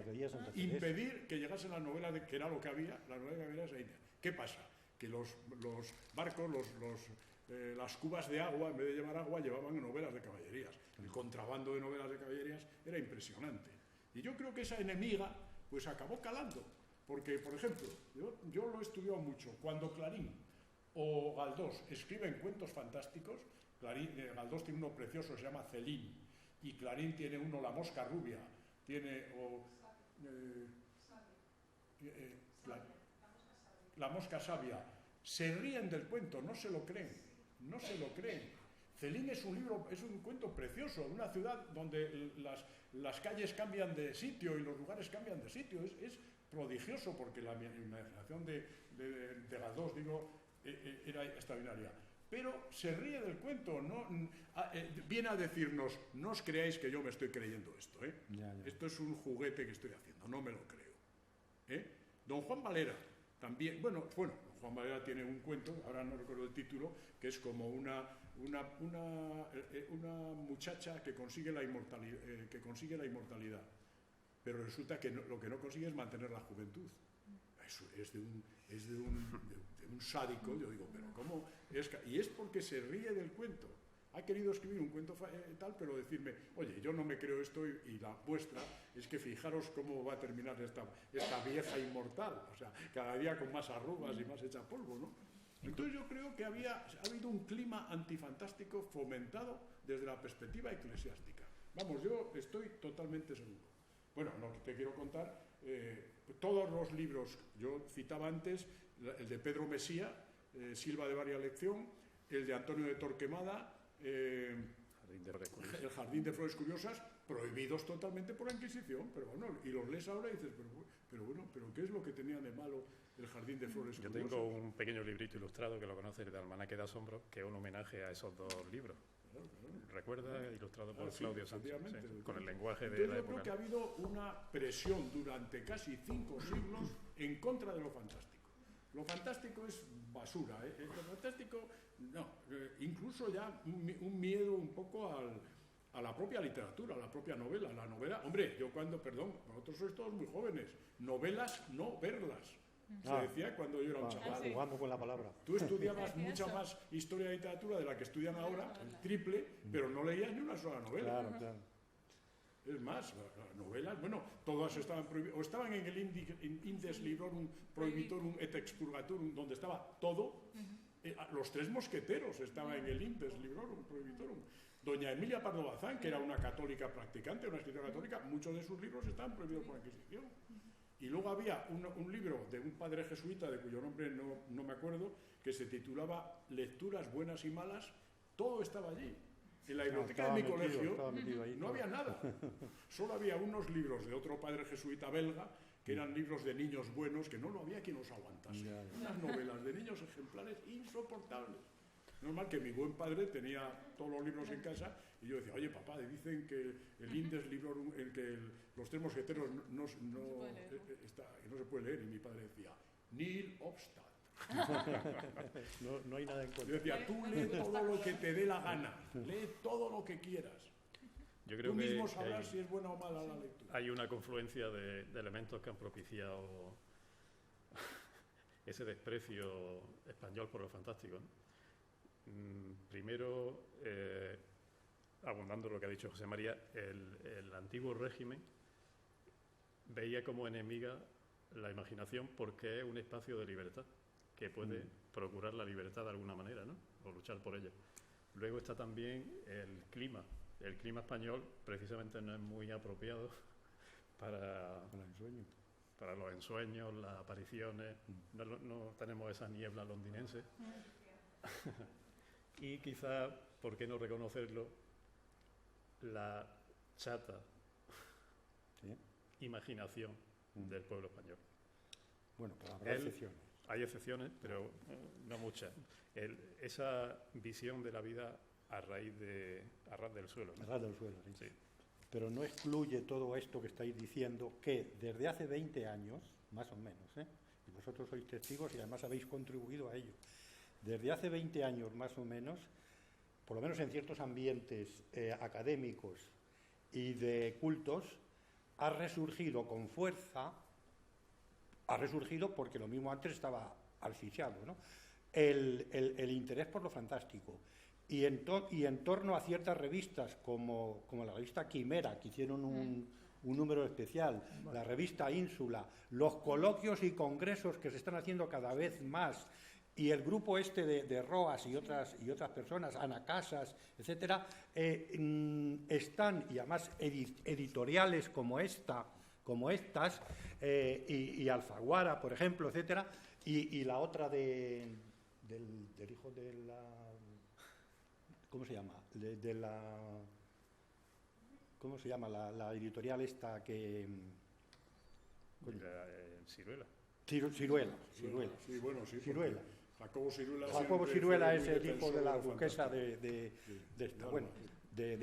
impedir que llegasen las novelas, que era lo que había, las novelas de caballerías a Indias. ¿Qué pasa? Que los barcos, las cubas de agua, en vez de llevar agua, llevaban novelas de caballerías. El contrabando de novelas de caballerías era impresionante. Y yo creo que esa enemiga pues acabó calando. Porque, por ejemplo, yo lo he estudiado mucho. Cuando Clarín o Galdós escriben cuentos fantásticos, Galdós tiene uno precioso, se llama Celín, y Clarín tiene uno, La mosca rubia, La mosca sabia. Se ríen del cuento, no se lo creen. Celín es un cuento precioso, una ciudad donde las calles cambian de sitio y los lugares cambian de sitio. Es prodigioso porque la imaginación de Galdós, era extraordinaria. Pero se ríe del cuento, viene a decirnos, no os creáis que yo me estoy creyendo esto, Ya. Esto es un juguete que estoy haciendo, no me lo creo. Don Juan Valera también, bueno, Juan Valera tiene un cuento, ahora no recuerdo el título, que es como una muchacha que consigue la inmortalidad, pero resulta que lo que no consigue es mantener la juventud. Eso es de un sádico. Yo digo, pero ¿cómo? Y es porque se ríe del cuento. Ha querido escribir un cuento tal, pero decirme, oye, yo no me creo esto y la vuestra es que fijaros cómo va a terminar esta vieja inmortal, o sea, cada día con más arrugas y más hecha polvo, ¿no? Entonces yo creo que ha habido un clima antifantástico fomentado desde la perspectiva eclesiástica. Vamos, yo estoy totalmente seguro. Bueno, no te quiero contar, todos los libros, yo citaba antes, el de Pedro Mesía, Silva de Varia Lección, el de Antonio de Torquemada, el Jardín de Flores Curiosas, prohibidos totalmente por la Inquisición, pero bueno, y los lees ahora y dices, pero ¿qué es lo que tenía de malo el Jardín de Flores Curiosas? Yo tengo un pequeño librito ilustrado que lo conoces, de Almanaque de Asombro, que es un homenaje a esos dos libros. Claro. ¿Recuerda? Ilustrado por Claudio Sánchez, con el lenguaje de la época. Yo creo que ha habido una presión durante casi 5 siglos en contra de lo fantástico. Lo fantástico es basura, Lo fantástico, no, incluso ya un miedo un poco a la propia literatura, a la propia novela. La novela, hombre, vosotros sois todos muy jóvenes, novelas no verlas. Se decía cuando yo era un chaval. Jugando con la palabra. Tú estudiabas mucha más historia y literatura de la que estudian ahora, el triple, pero no leías ni una sola novela. Claro. Es más, las novelas, todas estaban prohibidas, o estaban en el Indes Librorum Prohibitorum et Expurgatorum, donde estaba todo. Los Tres Mosqueteros estaban en el Indes Librorum Prohibitorum. Doña Emilia Pardo Bazán, que era una católica practicante, una escritora católica, muchos de sus libros estaban prohibidos por la Inquisición. Y luego había un libro de un padre jesuita, de cuyo nombre no me acuerdo, que se titulaba Lecturas buenas y malas. Todo estaba allí. En la biblioteca de mi colegio no había nada. Solo había unos libros de otro padre jesuita belga, que eran libros de niños buenos, que no había quien los aguantase. Unas novelas de niños ejemplares insoportables. Normal que mi buen padre tenía todos los libros en casa y yo decía, oye papá, dicen que el Indes Librorum, los Tres Mosqueteros no se puede leer. Y mi padre decía, nil obstat. No hay nada en contra. Yo decía, tú lee todo lo que te dé la gana, lee todo lo que quieras. Yo creo Tú mismo que sabrás si es buena o mala la lectura. hay una confluencia de elementos que han propiciado ese desprecio español por lo fantástico, ¿no? Primero, abundando en lo que ha dicho José María, el antiguo régimen veía como enemiga la imaginación porque es un espacio de libertad que puede procurar la libertad de alguna manera, ¿no? O luchar por ella. Luego está también el clima. El clima español precisamente no es muy apropiado para los ensueños, las apariciones. No tenemos esa niebla londinense. Y quizá, ¿por qué no reconocerlo? La chata imaginación del pueblo español. Bueno, pues habrá excepciones. Hay excepciones, pero no muchas. Esa visión de la vida a ras del suelo, ¿no? A ras del suelo, sí. Sí. Pero no excluye todo esto que estáis diciendo, que desde hace 20 años, más o menos, y vosotros sois testigos y además habéis contribuido a ello, desde hace 20 años más o menos, por lo menos en ciertos ambientes académicos y de cultos, ha resurgido con fuerza, porque lo mismo antes estaba asfixiado, ¿no? El interés por lo fantástico. Y en torno a ciertas revistas, como la revista Quimera, que hicieron un número especial, la revista Ínsula, los coloquios y congresos que se están haciendo cada vez más, y el grupo este de Roas y otras personas, Ana Casas, etcétera, están, y además editoriales como estas, y Alfaguara, por ejemplo, etcétera, y la otra del hijo de la... ¿Cómo se llama? ¿Cómo se llama la editorial esta que...? Ciruela. Ciruela. Sí, bueno, sí. Ciruela. Jacobo Ciruela es el hijo de la duquesa de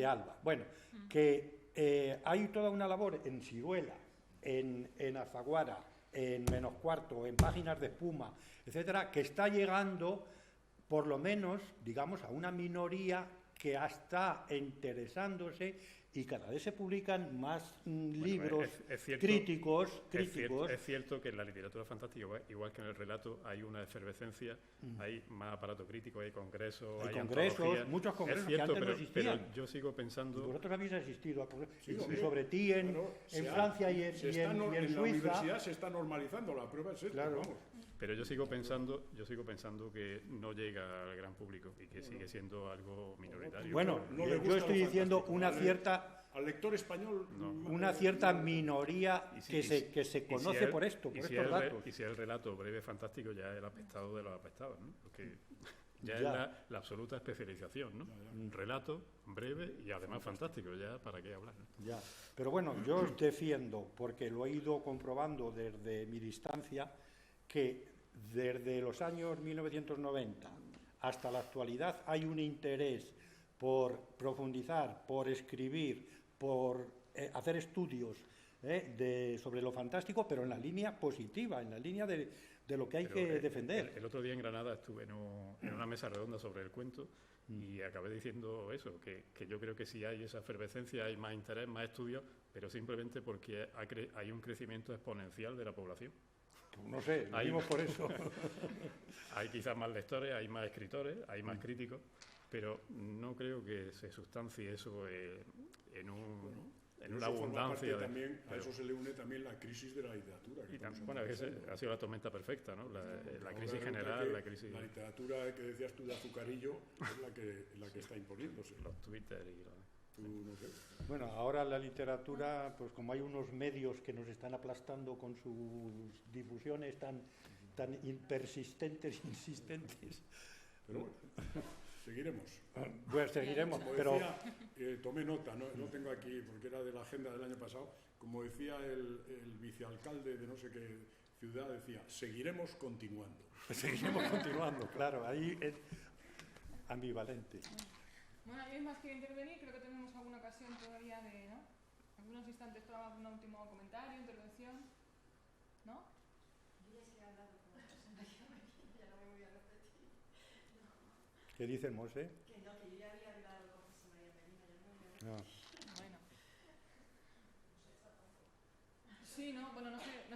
Alba. Bueno, que hay toda una labor en Ciruela, en Alfaguara, en Menos Cuarto, en Páginas de Espuma, etcétera, que está llegando, por lo menos, digamos, a una minoría que está interesándose, y cada vez se publican más libros críticos. Es cierto que en la literatura fantástica, igual que en el relato, hay una efervescencia, hay más aparato crítico, hay congresos, hay antologías. Muchos congresos cierto, que antes no existían. Pero yo sigo pensando... Y vosotros habéis asistido a congresos, y sobre ti en Francia y en Suiza. En la universidad se está normalizando, la prueba es esta, claro. Vamos. Pero yo sigo pensando que no llega al gran público y que sigue siendo algo minoritario. Bueno, yo estoy diciendo una cierta... Al lector español... Una cierta minoría que se conoce por esto, por estos datos. Y si el relato breve fantástico ya es el apestado de los apestados, ¿no? Porque ya es la absoluta especialización, ¿no? Un relato breve y además fantástico, ya para qué hablar, ¿no? Ya. Pero bueno, yo os defiendo, porque lo he ido comprobando desde mi distancia, que desde los años 1990 hasta la actualidad hay un interés por profundizar, por escribir, por hacer estudios sobre lo fantástico, pero en la línea positiva, en la línea de lo que hay que defender. El otro día en Granada estuve en una mesa redonda sobre el cuento y acabé diciendo eso, que yo creo que sí hay esa efervescencia, hay más interés, más estudios, pero simplemente porque hay un crecimiento exponencial de la población. Pues no sé, lo dimos por eso. Hay quizás más lectores, hay más escritores, hay más críticos, pero no creo que se sustancie eso en una abundancia. A eso se le une también la crisis de la literatura. Ha sido la tormenta perfecta, ¿no? La crisis general, la crisis... La literatura que decías tú de azucarillo es la que está imponiéndose. Los Twitter y los... No sé. Bueno, ahora la literatura, pues como hay unos medios que nos están aplastando con sus difusiones tan persistentes, insistentes. Pero bueno, seguiremos. Pues seguiremos, como pero... Decía, tomé nota, no tengo aquí, porque era de la agenda del año pasado, como decía el vicealcalde de no sé qué ciudad, decía, seguiremos continuando. Seguiremos continuando, claro, ahí es ambivalente. Bueno, ¿alguien más quiere intervenir? Creo que tenemos alguna ocasión todavía de, ¿no? Algunos instantes para un último comentario, intervención. ¿No? Yo ya se he hablado con la persona que me viene, ya no me voy a repetir. ¿Qué dice Mosé? Que yo ya había hablado con José María Medina, ya no me voy a repetir. Bueno.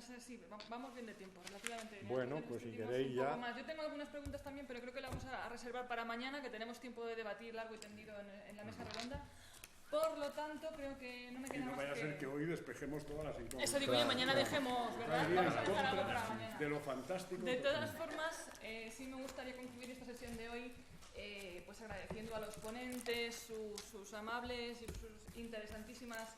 sé si vamos bien de tiempo, relativamente bien. Bueno, pues si queréis un poco ya... más. Yo tengo algunas preguntas también, pero creo que las vamos a reservar para mañana, que tenemos tiempo de debatir largo y tendido en la mesa redonda. Por lo tanto, creo que no me Y queda no más vaya a que... ser que hoy despejemos todas las incógnitas. Eso digo yo, mañana dejemos, ¿verdad? Ir Vamos en a dejar algo para contra mañana. de lo fantástico. De todas formas, sí me gustaría concluir esta sesión de hoy pues agradeciendo a los ponentes sus amables y sus interesantísimas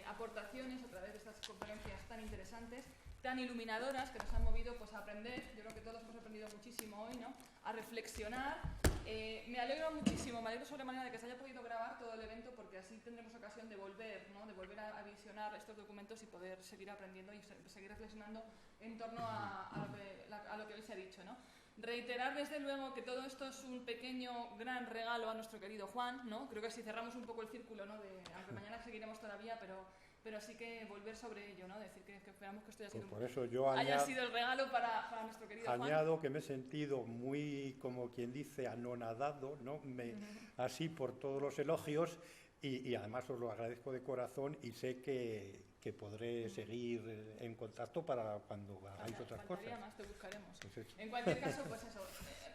aportaciones a través de estas conferencias tan interesantes, tan iluminadoras, que nos han movido pues, a aprender. Yo creo que todos hemos aprendido muchísimo hoy, ¿no? A reflexionar. Me alegro muchísimo, me alegro sobremanera de que se haya podido grabar todo el evento, porque así tendremos ocasión de volver, ¿no? De volver a visionar estos documentos y poder seguir aprendiendo y seguir reflexionando en torno a lo que hoy se ha dicho, ¿no? Reiterar desde luego que todo esto es un pequeño, gran regalo a nuestro querido Juan, ¿no? Creo que si cerramos un poco el círculo, ¿no? Aunque mañana seguiremos todavía, pero sí que volver sobre ello, ¿no? Decir que esperamos que esto haya sido, Pues por eso yo haya sido el regalo para nuestro querido Juan. Añado que me he sentido muy, como quien dice, anonadado, ¿no? Así por todos los elogios y además os lo agradezco de corazón y sé que podré seguir en contacto para cuando hagáis otras cosas. Más, te buscaremos. Pues en cualquier caso, pues eso,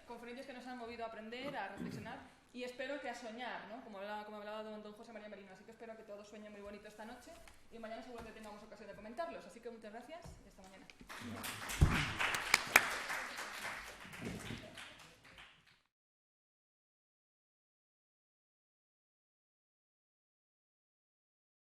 conferencias que nos han movido a aprender, a reflexionar y espero que a soñar, ¿no? Como hablaba don José María Merino, así que espero que todos sueñen muy bonito esta noche y mañana seguro que tengamos ocasión de comentarlos. Así que muchas gracias y hasta mañana.